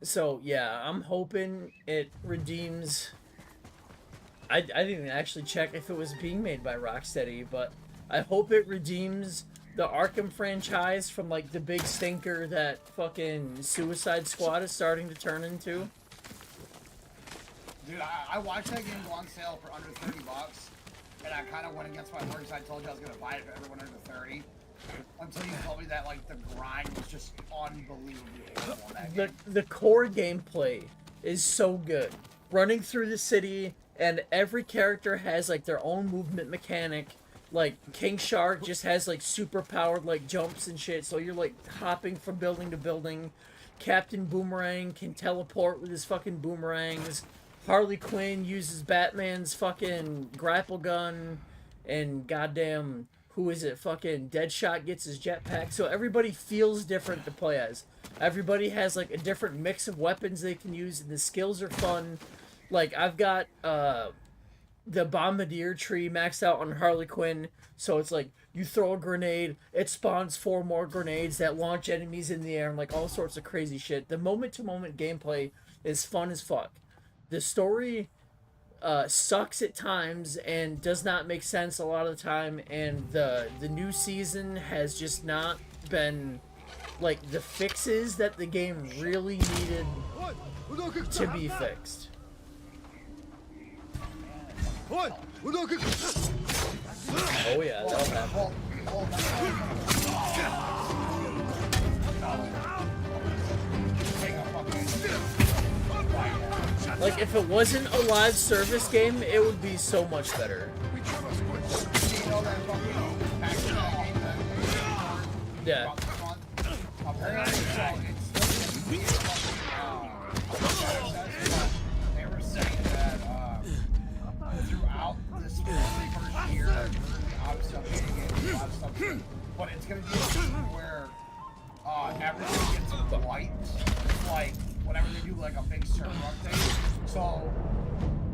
So yeah, I'm hoping it redeems. I didn't actually check if it was being made by Rocksteady, but I hope it redeems the Arkham franchise from like the big stinker that fucking Suicide Squad is starting to turn into. Dude, I watched that game go on sale for under $30, and I kind of went against my word because I told you I was going to buy it for everyone under 30. Until you told me that like the grind was just unbelievably horrible in that game. The core gameplay is so good. Running through the city, and every character has like their own movement mechanic. Like King Shark just has like super powered like jumps and shit, so you're like hopping from building to building. Captain Boomerang can teleport with his fucking boomerangs. Harley Quinn uses Batman's fucking grapple gun, and goddamn, who is it? Fucking Deadshot gets his jetpack. So everybody feels different to play as. Everybody has like a different mix of weapons they can use, and the skills are fun. Like I've got the Bombardier tree maxed out on Harley Quinn, so it's like you throw a grenade, it spawns 4 more grenades that launch enemies in the air, and like all sorts of crazy shit. The moment-to-moment gameplay is fun as fuck. The story sucks at times and does not make sense a lot of the time, and the new season has just not been like the fixes that the game really needed to be fixed. Oh yeah, that'll happen. Like, if it wasn't a live service game, it would be so much better. You know that fucking back to that game that Yeah. about this month? Apparently, so it's they were saying that throughout this first year, obviously I'm getting it, a lot of stuff, but it's gonna be a thing where everything gets wiped, like whenever they do like a big server update. So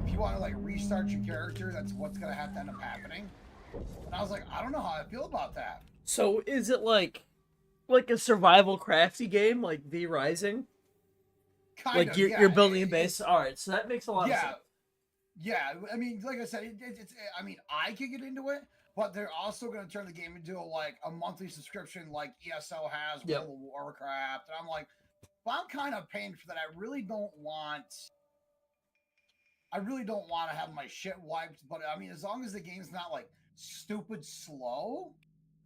if you want to like restart your character, that's what's gonna have to end up happening. And I was like, I don't know how I feel about that. So, is it like a survival crafty game, like V Rising? Kind Like, of, you're building a base? Alright, so that makes a lot of sense. Yeah, I mean, like I said, it's. I mean, I could get into it, but they're also going to turn the game into a monthly subscription, like ESO has Yep. World of Warcraft, and I'm like, well, I'm kind of paying for that. I really don't want to have my shit wiped, but I mean, as long as the game's not like stupid slow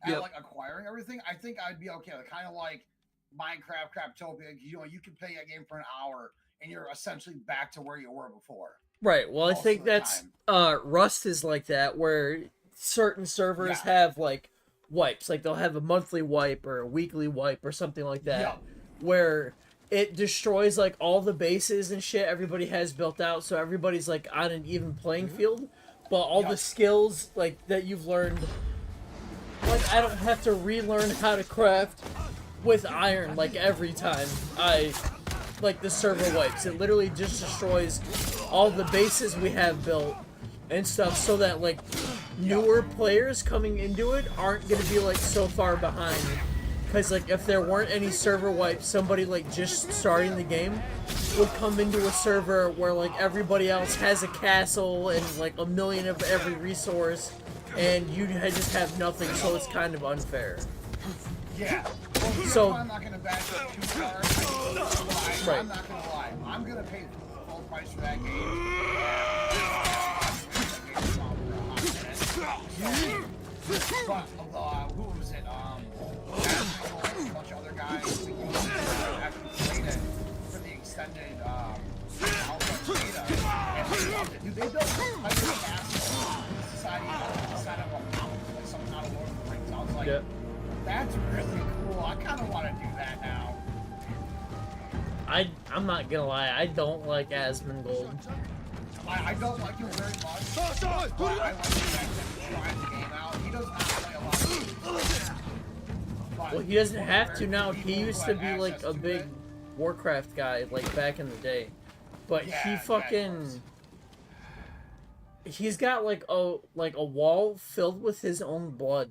at Yep. like acquiring everything, I think I'd be okay. Kind of like Minecraft Craptopia. You know, you can play a game for an hour and you're essentially back to where you were before. Right, well, I Most think of the that's, time. Rust is like that, where certain servers Yeah. have, like, wipes. Like, they'll have a monthly wipe or a weekly wipe or something like that, Yeah. where it destroys, like, all the bases and shit everybody has built out, so everybody's, like, on an even playing field, but all the skills, like, that you've learned, like, I don't have to relearn how to craft with iron, like, every time like, the server wipes. It literally just destroys all the bases we have built and stuff, so that, like, newer players coming into it aren't gonna be, like, so far behind. Because, like, if there weren't any server wipes, somebody, like, just starting the game would come into a server where, like, everybody else has a castle and, like, a million of every resource, and you just have nothing, so it's kind of unfair. Yeah. Well, So- I'm not gonna back it too far. Right. I'm not gonna lie. I'm gonna pay full price for that game. But who was it? A bunch of other guys actually played it for the extended alpha beta, and they loved it. Dude, they built a castle in the society set up a mountain, like something out of Lord of the Rings. I was like, Yeah. that's really cool. I kind of want to do that now. I'm not gonna lie, I don't like Asmongold. I don't like him very much, but I like the fact that he's trying the game out. He does not play a lot of games. But Well, he doesn't for have to very now. few He people used who to have be like access a to big it, Warcraft guy, like back in the day. But Yeah, he yeah, of fucking course. he's got like a wall filled with his own blood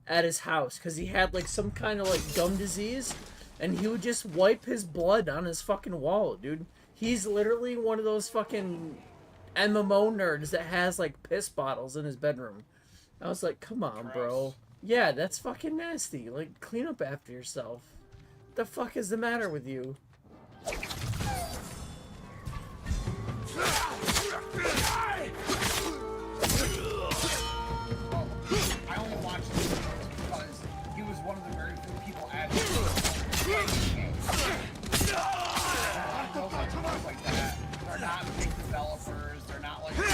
at his house because he had like some kind of like gum disease, and he would just wipe his blood on his fucking wall, dude. He's literally one of those fucking MMO nerds that has like piss bottles in his bedroom. I was like, come on, bro. Gross. Yeah, that's fucking nasty. Like, clean up after yourself. The fuck is the matter with you? well, I only watched his videos because he was one of the very few people actually playing the game. A lot of developers like that, they're not big developers. They're not like, they're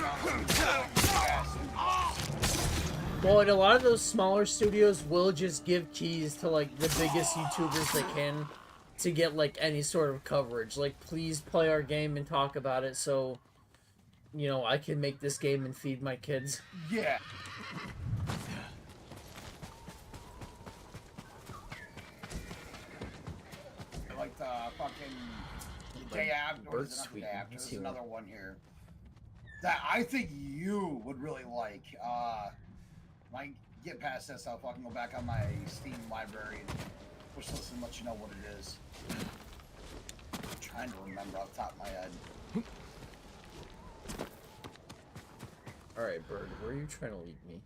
not like Well, and a lot of those smaller studios will just give keys to, like, the biggest YouTubers they can to get, like, any sort of coverage. Like, please play our game and talk about it so, you know, I can make this game and feed my kids. yeah. Like the fucking day after, or is it not the day after? There's another one here that I think you would really like. When I get past this, I'll fucking go back on my Steam library and push list and let you know what it is. I'm trying to remember off the top of my head. Alright, Bird, where are you trying to lead me?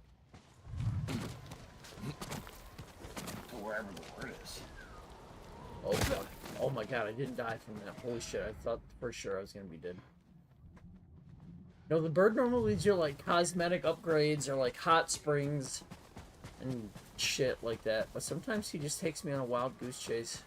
To wherever the word is. Oh, fuck. Oh my god, I didn't die from that. Holy shit, I thought for sure I was gonna be dead. No, the bird normally leads you like cosmetic upgrades or like hot springs and shit like that, but sometimes he just takes me on a wild goose chase.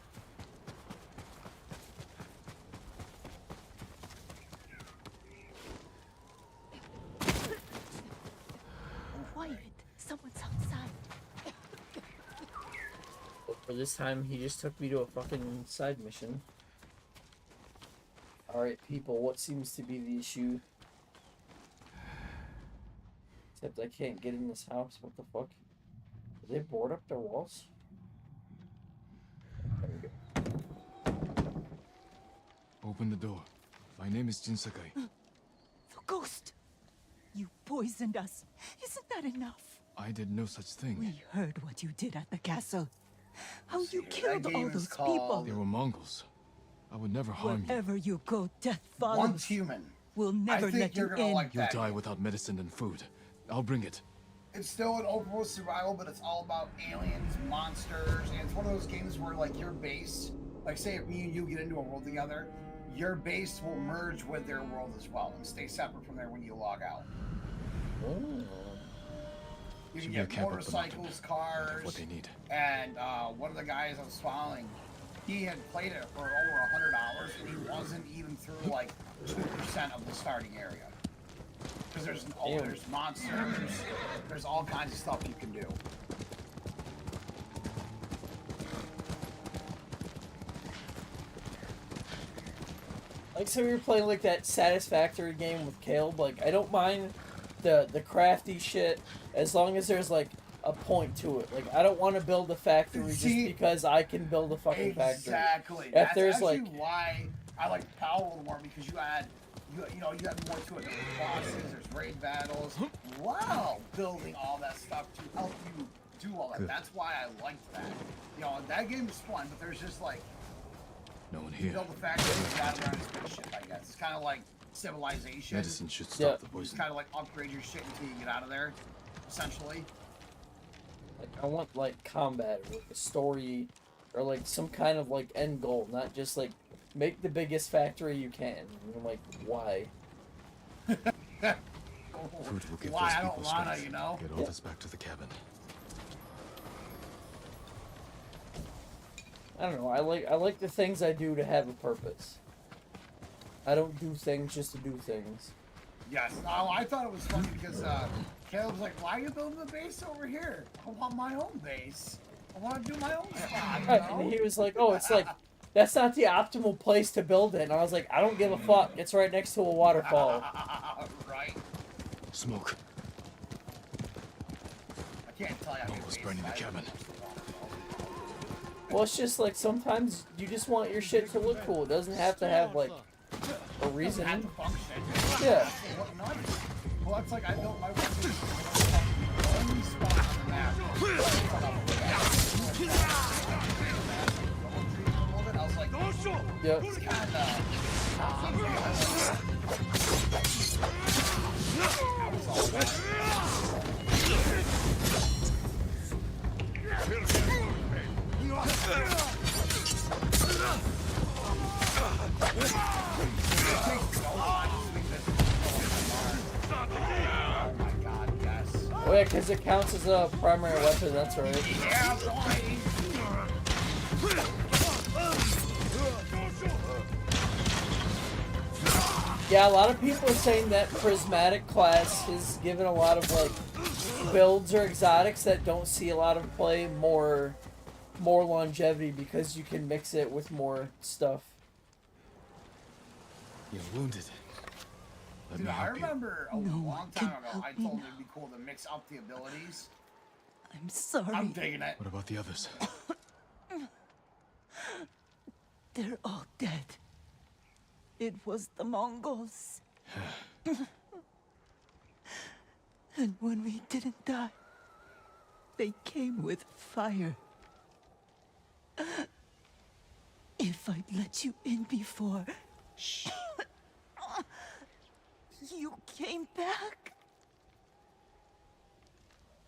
Someone's outside. But for this time, he just took me to a fucking side mission. Alright, people, what seems to be the issue? Except I can't get in this house. What the fuck? Did they board up their walls? There we go. Open the door. My name is Jin Sakai. The ghost! You poisoned us. Isn't that enough? I did no such thing. We heard what you did at the castle. How you That killed game all is those called- They were Mongols. I would never harm you. Wherever you go, death follows. Once human. We'll I never think let you're you gonna in. like You'll that. die without medicine and food. I'll bring it. It's still an open world survival, but it's all about aliens, monsters, and it's one of those games where, like, your base, like, say if me and you get into a world together, your base will merge with their world as well and stay separate from there when you log out. Oh. You Should can be a get camp up the mountain. motorcycles, What cars, they need. and one of the guys I was following, he had played it for over 100 hours, and he wasn't even through, like, 2% of the starting area. Because there's monsters, there's all kinds of stuff you can do. Like, so we were playing, like, that Satisfactory game with Caleb. Like, I don't mind the crafty shit as long as there's, like, a point to it. Like, I don't want to build a factory just See? because I can build a fucking factory. Exactly. If That's there's, actually like- why I like Power a little more, because you had more to it. There's bosses, there's raid battles. Wow, building all that stuff to help you do all that. Good. That's why I liked that. You know, that game is fun, but there's just like No one you here. build a factory, you gotta learn spaceship. I guess it's kind of like Civilization. Medicine should stop Yeah. the You poison. just kind of like upgrade your shit until you get out of there, essentially. Like, I want, like, combat or, like, a story or, like, some kind of, like, end goal. Not just, like, make the biggest factory you can. And I'm like, why? Food will give Why? those I don't people wanna, strength. you know? Get all this back to the cabin. I don't know. I like the things I do to have a purpose. I don't do things just to do things. Yes. Oh, I thought it was funny because Caleb was like, "Why are you building the base over here? I want my own base. I want to do my own spot." You Right, know? and he was like, "Oh, it's like that's not the optimal place to build it." And I was like, "I don't give a fuck. It's right next to a waterfall." Right. Smoke. I can't tell you how many Almost bases burning the I have. cabin. Well, it's just like sometimes you just want your shit to look cool. It doesn't have to have like a Had reason. to function. Yeah. What nice. Well, that's like I built my one spot on the map. I was like, Yep. it's kind of. Oh my god, yes. Oh yeah, because it counts as a primary weapon. That's right. Yeah, boy! Yeah, a lot of people are saying that prismatic class is given a lot of like builds or exotics that don't see a lot of play more longevity because you can mix it with more stuff. You're wounded. Let Dude, me I help you. remember a No long one time can ago, help I me told him now. it'd be cool to mix up the abilities. I'm sorry. I'm digging it. What about the others? They're all dead. It was the Mongols. And when we didn't die, they came with fire. If I'd let you in before, you came back.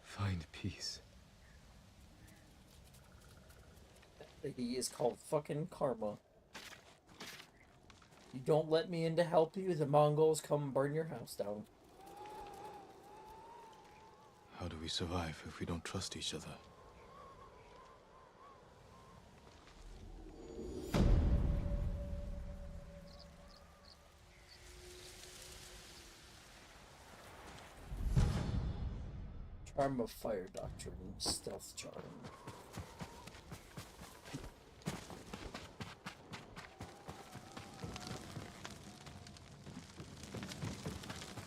Find peace. He is called fucking karma. You don't let me in to help you, the Mongols come burn your house down. How do we survive if we don't trust each other? Charm of Fire Doctrine, Stealth Charm.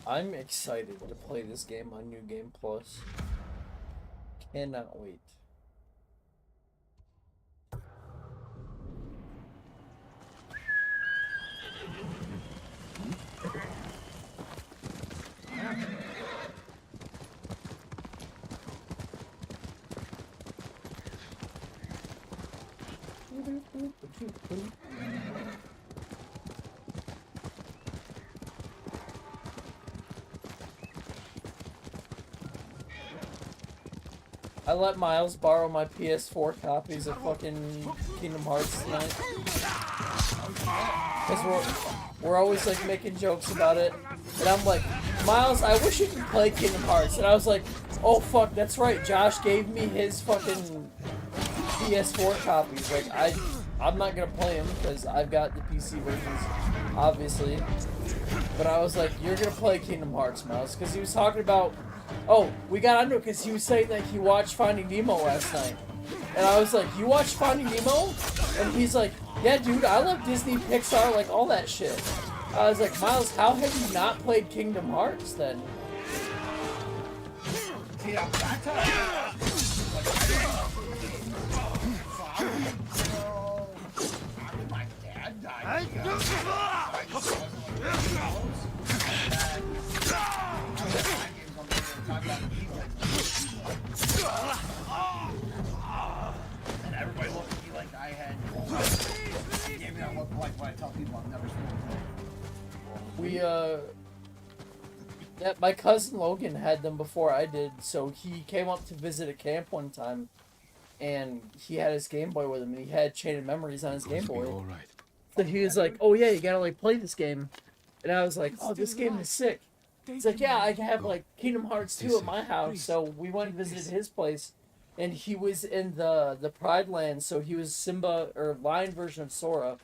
I'm excited to play this game on New Game Plus. Cannot wait. I let Miles borrow my PS4 copies of fucking Kingdom Hearts tonight. Because we're always like making jokes about it. And I'm like, Miles, I wish you could play Kingdom Hearts. And I was like, oh fuck, that's right. Josh gave me his fucking PS4 copies. Like, I'm not gonna play them because I've got the PC versions, obviously. But I was like, you're gonna play Kingdom Hearts, Miles. Because he was talking about... Oh, we got onto it because he was saying that he watched Finding Nemo last night. And I was like, you watched Finding Nemo? And he's like, yeah, dude, I love Disney, Pixar, like, all that shit. I was like, Miles, how have you not played Kingdom Hearts, then? Yeah, that's how my dad died. And everybody looked at me like I had. He gave me that look like when I tell people I've never smoked. Yeah, my cousin Logan had them before I did, so he came up to visit a camp one time, and he had his Game Boy with him, and he had Chain of Memories on his Game Boy. All right. So he was like, oh yeah, you gotta like play this game. And I was like, oh, this game is sick. He's like, yeah, I have like Kingdom Hearts 2 at my house. So we went and visited his place, and he was in the Pride Land, so he was Simba, or Lion version of Sora.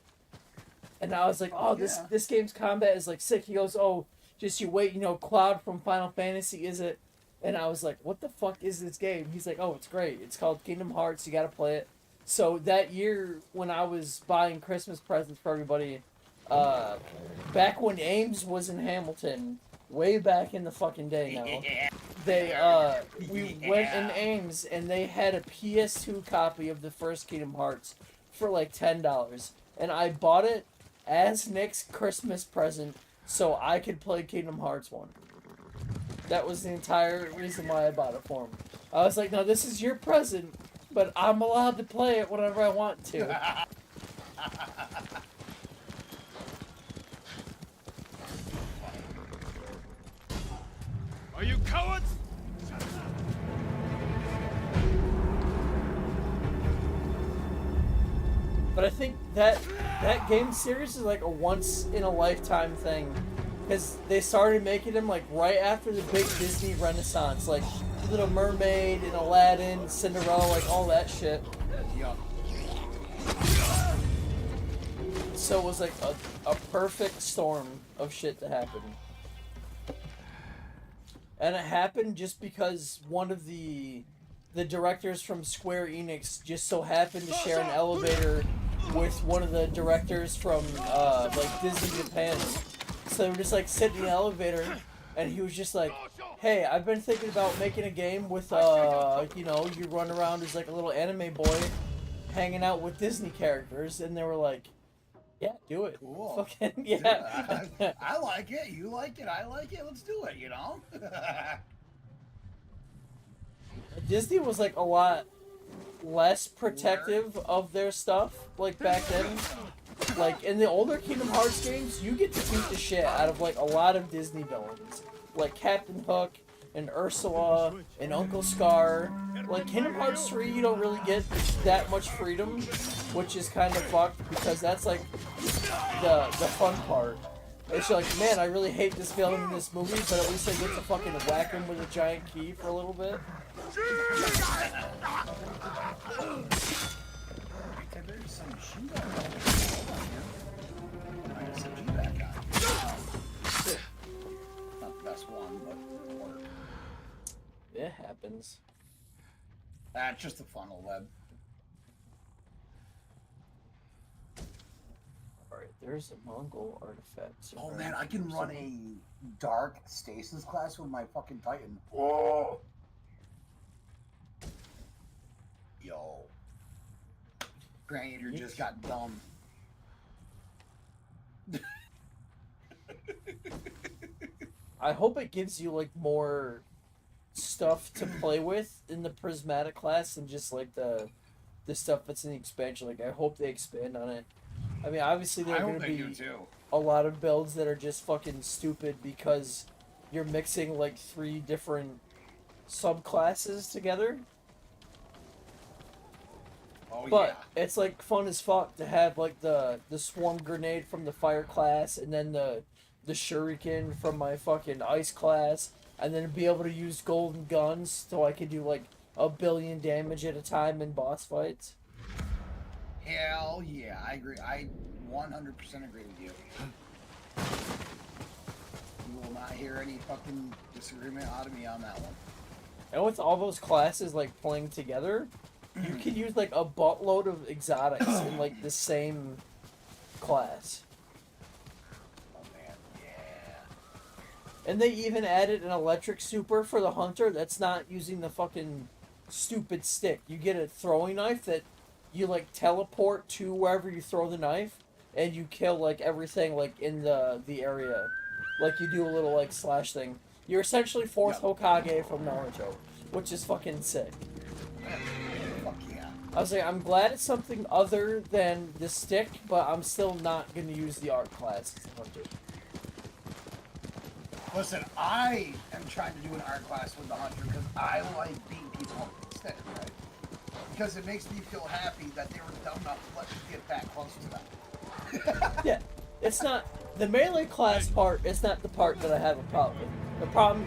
And I was like, oh, this game's combat is like sick. He goes, oh, just you wait, Cloud from Final Fantasy is it? And I was like, what the fuck is this game? He's like, oh, it's great. It's called Kingdom Hearts. You gotta play it. So that year, when I was buying Christmas presents for everybody, back when Ames was in Hamilton, way back in the fucking day now, we went in Ames and they had a PS2 copy of the first Kingdom Hearts for like $10, and I bought it as Nick's Christmas present so I could play Kingdom Hearts 1. That was the entire reason why I bought it for him. I was like, no, this is your present, but I'm allowed to play it whenever I want to. Are you cowards? But I think that game series is like a once-in-a-lifetime thing. Because they started making them like right after the big Disney renaissance. Like Little Mermaid and Aladdin, Cinderella, like all that shit. So it was like a perfect storm of shit to happen. And it happened just because one of the directors from Square Enix just so happened to share an elevator with one of the directors from like Disney Japan. So they were just like sitting in the elevator, and he was just like, hey, I've been thinking about making a game with you run around as like a little anime boy hanging out with Disney characters. And they were like, yeah, do it. Cool. Fucking, yeah. I like it. You like it. I like it. Let's do it, Disney was like a lot less protective of their stuff like back then. Like in the older Kingdom Hearts games, you get to beat the shit out of like a lot of Disney villains, like Captain Hook and Ursula and Uncle Scar. Like Kingdom Hearts 3, you don't really get that much freedom, which is kind of fucked because that's like the fun part. It's like, man, I really hate this villain in this movie, but at least I get to fucking whack him with a giant key for a little bit. There's some shoe back on. I got some shoe back on. Not the best one, but it worked. It happens. That's just a funnel web. Alright, there's a Mongol artifact. Oh man, I can run a dark stasis class with my fucking Titan. Oh! Yo. Graniator just got dumb. I hope it gives you like more stuff to play with in the prismatic class than just like the stuff that's in the expansion. Like I hope they expand on it. I mean, obviously there are going to be a lot of builds that are just fucking stupid because you're mixing like 3 different subclasses together. Oh, But it's like fun as fuck to have like the swarm grenade from the fire class and then the shuriken from my fucking ice class, and then be able to use golden guns so I could do like 1 billion damage at a time in boss fights. Hell yeah, I agree. I 100% agree with you. You will not hear any fucking disagreement out of me on that one. And with all those classes like playing together, you could use like a buttload of exotics in like the same class. Oh man, yeah. And they even added an electric super for the hunter that's not using the fucking stupid stick. You get a throwing knife that you like teleport to wherever you throw the knife, and you kill like everything like in the area. Like you do a little like slash thing. You're essentially fourth Hokage from Naruto, which is fucking sick. Fuck yeah. I was like, I'm glad it's something other than the stick, but I'm still not gonna use the art class as the hunter. Listen, I am trying to do an art class with the hunter because I like beating people up with the stick, right? Because it makes me feel happy that they were dumb enough to let me get that close to them. Yeah, it's not the melee class part. It's not the part that I have a problem with. The problem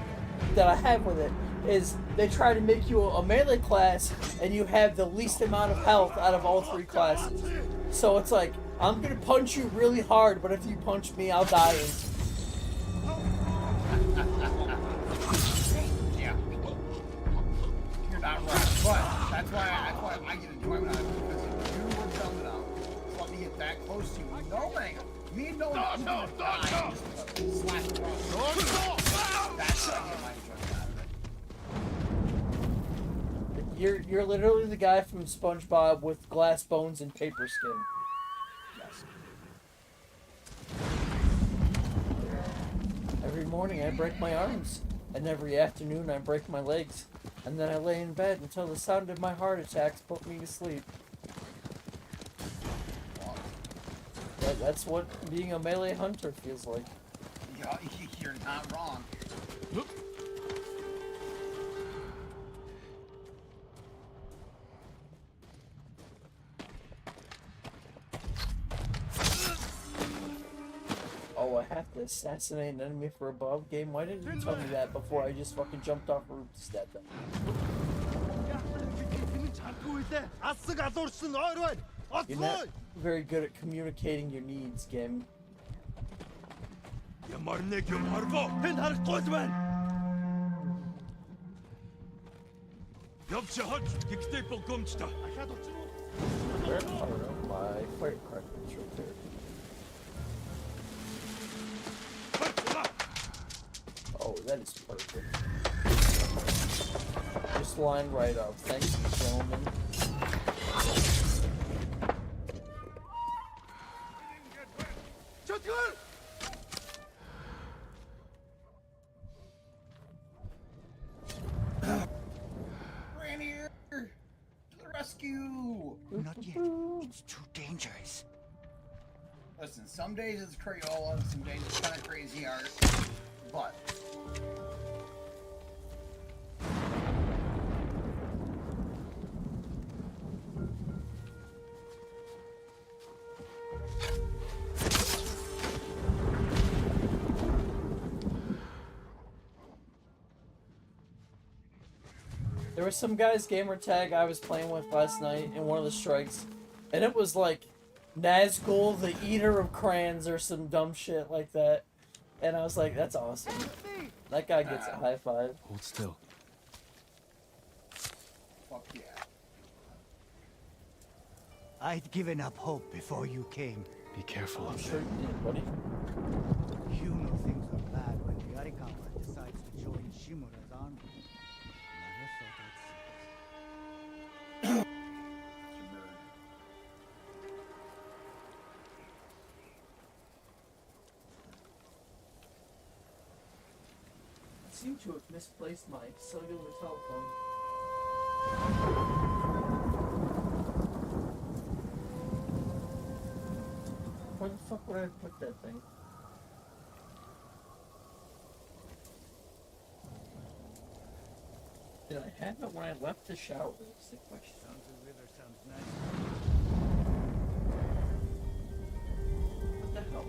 that I have with it is they try to make you a melee class and you have the least amount of health out of all 3 classes. So it's like, I'm gonna punch you really hard, but if you punch me, I'll die instantly. Yeah. You're not right. But that's why I get enjoyment out of it, because if you were dumb enough to let me get that close to you, knowing me and knowing I'm gonna die just slash across. That's how I get my enjoyment out of it. You're literally the guy from SpongeBob with glass bones and paper skin. Yes. Every morning I break my arms, and every afternoon I break my legs, and then I lay in bed until the sound of my heart attacks put me to sleep. That's what being a melee hunter feels like. Yeah, you're not wrong. Oh, I have to assassinate an enemy for above game? Why didn't you tell me that before I just fucking jumped off a roof to stab them? You're not very good at communicating your needs, game. Where? I don't know. My fire cartridge right there. Oh, that is perfect. Just line right up. Thank you, gentlemen. Granier, to the rescue! Not yet. It's too dangerous. Listen, some days it's Crayola, some days it's kind of crazy art, but There was some guy's gamer tag I was playing with last night in one of the strikes, and it was like Nazgul, the Eater of Crayons, or some dumb shit like that. And I was like, that's awesome. That guy gets a high five. Hold still. Fuck yeah. I'd given up hope before you came. Be careful I'm up sure there. you did, buddy. You know things are bad when the Arikawa decides to join Shimura's army. Never thought I'd see it. I seem to have misplaced my cellular telephone. Where the fuck would I put that thing? Did I have it when I left the shower? That's the question. Sounds the river sounds nice. What the hell?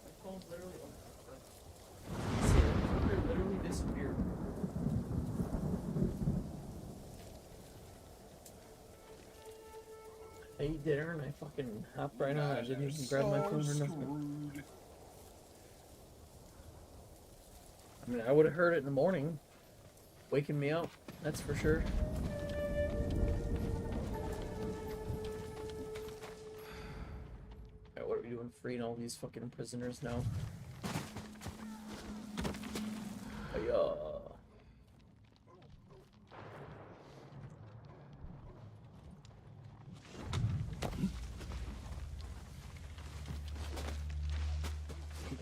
My phone literally literally disappeared. I ate dinner and I fucking hopped right on. I didn't even grab my phone or nothing. Screwed. I mean, I would have heard it in the morning, waking me up. That's for sure. Alright, what are we doing? Freeing all these fucking prisoners now? Hiya.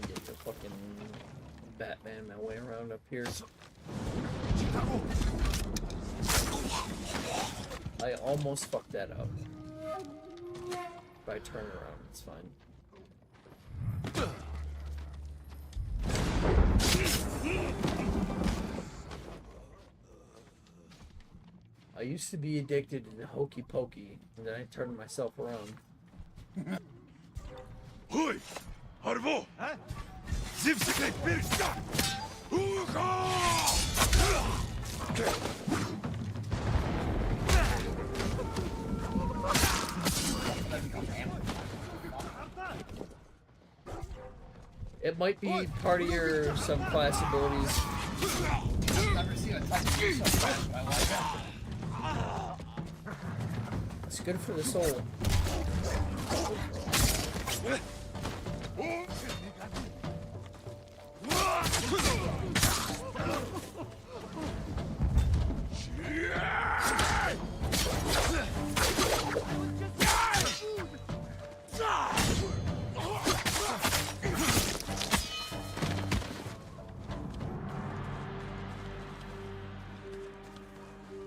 Get the fucking Batman my way around up here. I almost fucked that up. If I turn around, it's fine. I used to be addicted to hokey pokey, and then I turned myself around. Hoi! Harvo! Huh? Zivsike Pirsta! It might be part of your subclass abilities. I've never seen a Titan do so fast, but I like that. It's good for the soul.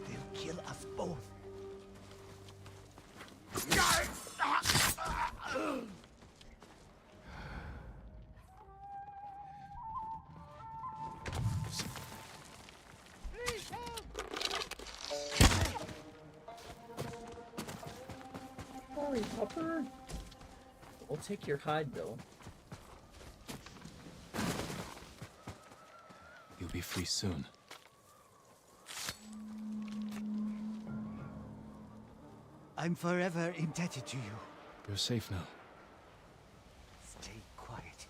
They'll kill us both. Sorry, Pupper. We'll take your hide, though. You'll be free soon. I'm forever indebted to you. You're safe now. Stay quiet.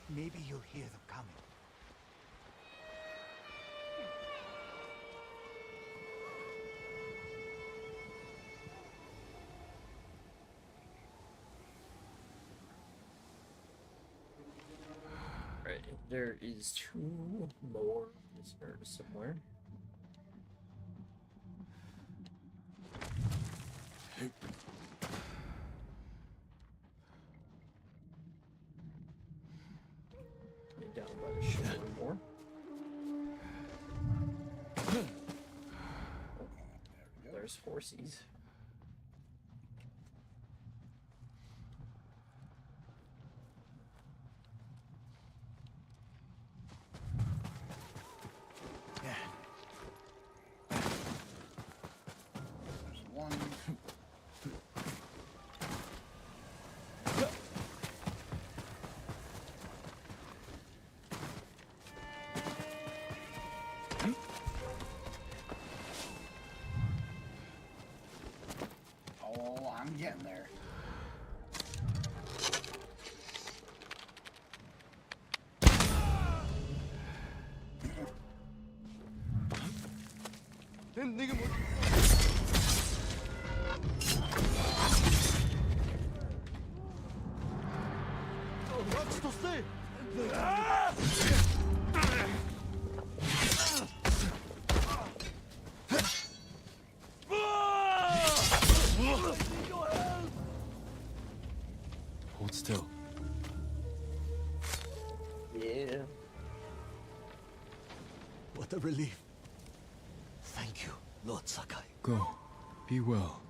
Maybe you'll hear them coming. Right, there is 2 more prisoners somewhere. Down by the ship one more. There's horsies. There's one. Hold still. Yeah. What a relief. Thank you, Lord Sakai. Go. Be well.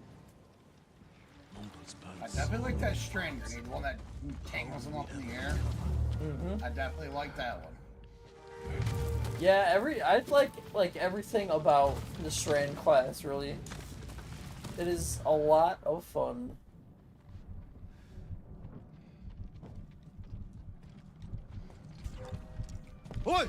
I definitely like that strand grenade, the one that tangles them up in the air. I definitely like that one. Yeah, I like everything about the Strand class, really. It is a lot of fun. Oi!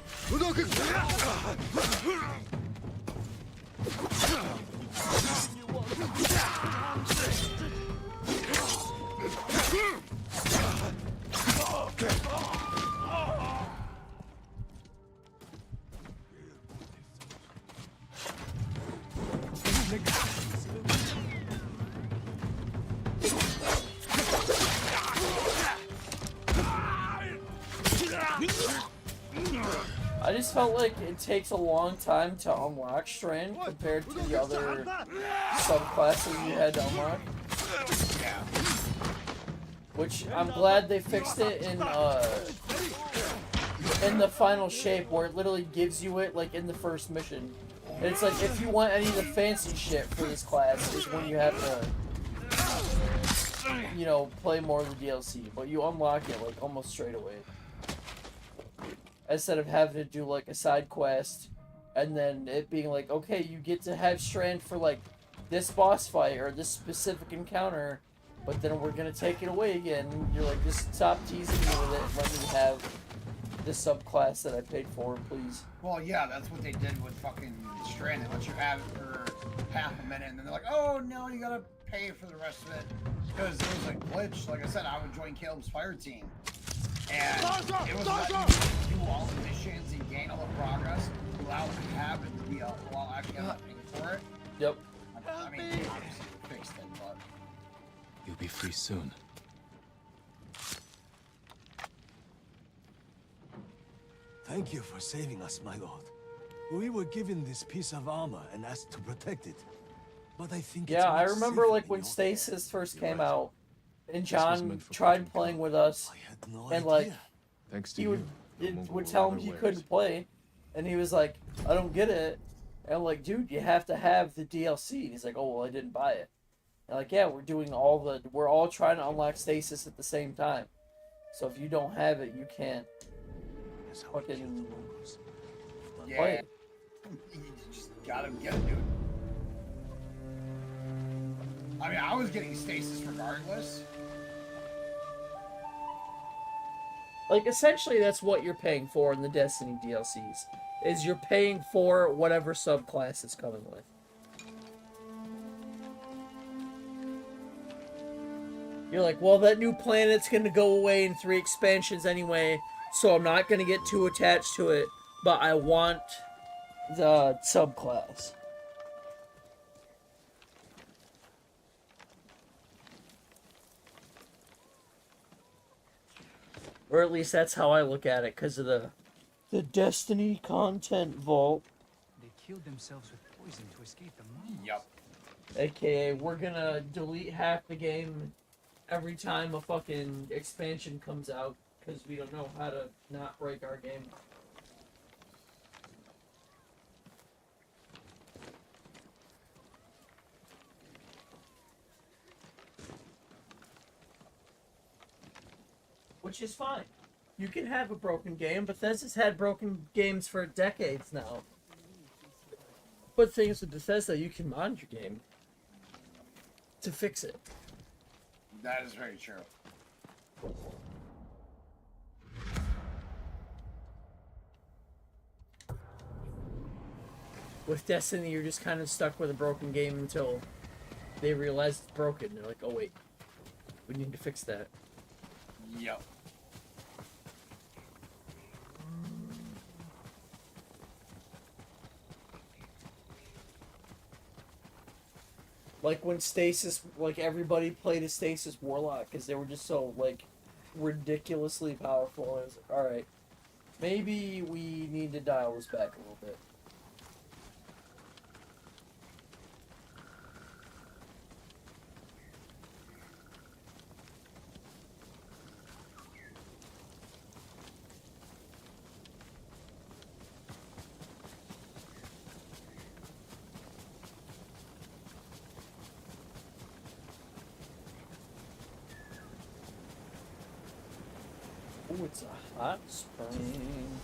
I just felt like it takes a long time to unlock Strand compared to the other subclasses you had to unlock. Which I'm glad they fixed it in the final shape where it literally gives you it like in the first mission. And it's like if you want any of the fancy shit for this class is when you have to, you know, play more of the DLC, but you unlock it like almost straight away. Instead of having to do like a side quest and then it being like, okay, you get to have Strand for like this boss fight or this specific encounter, but then we're gonna take it away again. You're like, just stop teasing me with it and let me have this subclass that I paid for, please. Well, yeah, that's what they did with fucking Strand. They let you have it for half a minute, and then they're like, oh, no, you gotta pay for the rest of it. Because it was a glitch. Like I said, I would join Caleb's fire team. And it was letting you do all the missions and gain all the progress without having to be while actually not paying for it. Yep. I mean, obviously they fixed it, but... You'll be free soon. Thank you for saving us, my lord. We were given this piece of armor and asked to protect it. But I think it's Yeah, I much remember safer like in when your Stasis first You're came right. out and was John meant for tried fucking playing fun. with us I had no and idea. like Thanks to he you. would the it Mongol would tell him never he wears. couldn't play and he was like, I don't get it. And I'm like, dude, you have to have the DLC. And he's like, oh well, I didn't buy it. And like, yeah, we're all trying to unlock Stasis at the same time. So if you don't have it, you can't That's how we killed the fucking Mongols. Yeah, play it. you just gotta get it, dude. I mean, I was getting stasis regardless. Like, essentially, that's what you're paying for in the Destiny DLCs. Is you're paying for whatever subclass it's coming with. You're like, well, that new planet's gonna go away in 3 expansions anyway, so I'm not gonna get too attached to it, but I want the subclass. Or at least that's how I look at it, because of the Destiny content vault. They killed themselves with poison to escape the Mongols. Yup. AKA, we're gonna delete half the game every time a fucking expansion comes out, because we don't know how to not break our game. Which is fine. You can have a broken game. Bethesda's had broken games for decades now. But things with Bethesda, you can mod your game to fix it. That is very true. With Destiny, you're just kind of stuck with a broken game until they realize it's broken. They're like, oh wait, we need to fix that. Yup. Like when Stasis, like everybody played a Stasis Warlock because they were just so like ridiculously powerful. And it's like, alright, maybe we need to dial this back a little bit. Ooh, it's a hot spring.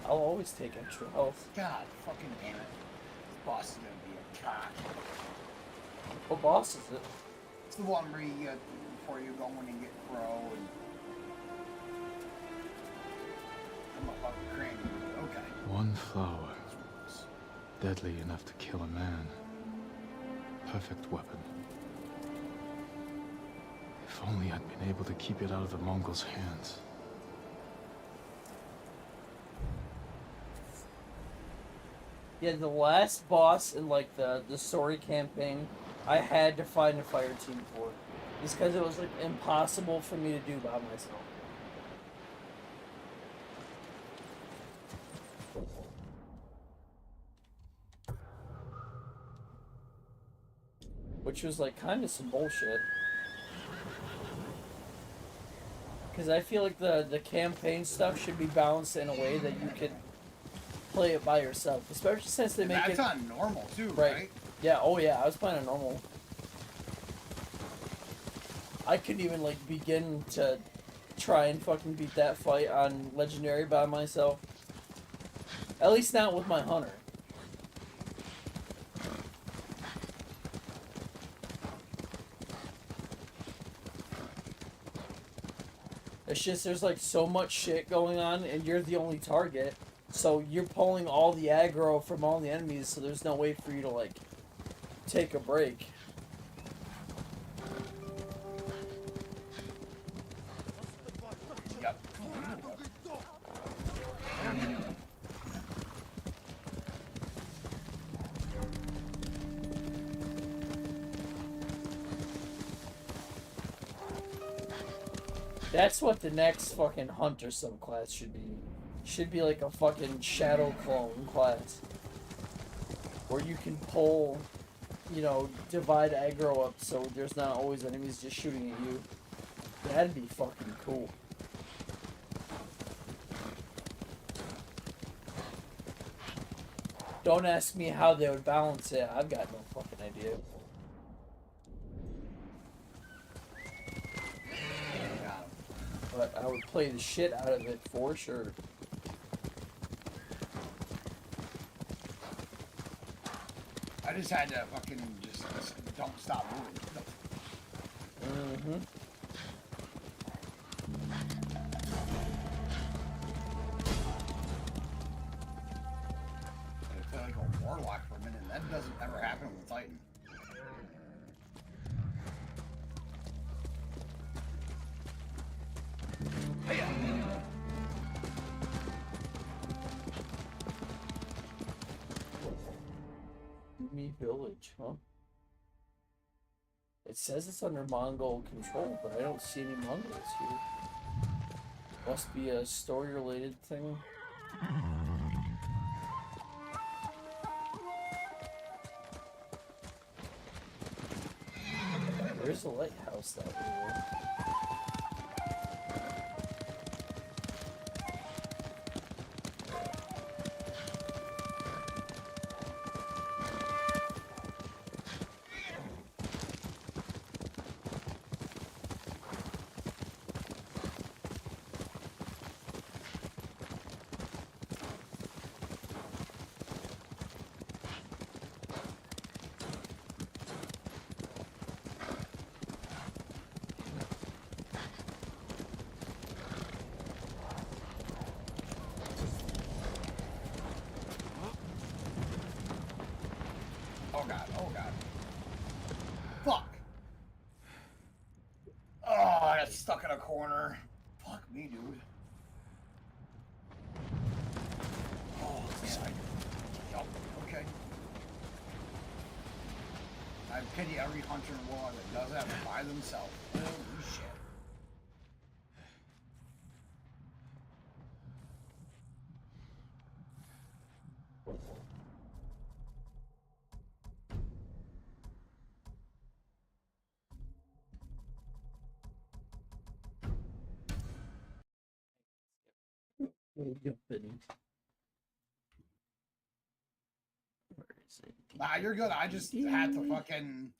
I'll always take extra health. God fucking damn it. This boss is gonna be a cock. What boss is it? It's the one where you get, before you go in and get pro and... I'm a fucking cranny. Okay. One flower, deadly enough to kill a man. Perfect weapon. If only I'd been able to keep it out of the Mongols' hands. Yeah, the last boss in like the story campaign, I had to find a fire team for. Just because it was like impossible for me to do by myself. Which was like kind of some bullshit. Because I feel like the campaign stuff should be balanced in a way that you can play it by yourself. Especially since they make That's it... on normal too, right? Yeah, oh yeah, I was playing on normal. I couldn't even like begin to try and fucking beat that fight on Legendary by myself. At least not with my hunter. It's just there's like so much shit going on and you're the only target. So you're pulling all the aggro from all the enemies, so there's no way for you to like take a break. Yep. That's what the next fucking hunter subclass should be. Should be like a fucking shadow clone class. Where you can pull, you know, divide aggro up so there's not always enemies just shooting at you. That'd be fucking cool. Don't ask me how they would balance it. I've got no fucking idea. But I would play the shit out of it for sure. I just had to fucking just don't stop moving. Mm-hmm. I feel like a warlock for a minute. That doesn't ever happen with Titan. Me village, huh? It says it's under Mongol control, but I don't see any Mongols here. Must be a story-related thing. There's a lighthouse that way. Oh god, oh god. Fuck! Oh, I got stuck in a corner. Fuck me, dude. Oh, man. Yup, okay. I pity every hunter in the world that does that by themselves. Holy shit. We'll jump in. Where is it? Nah, you're good. I just had to fucking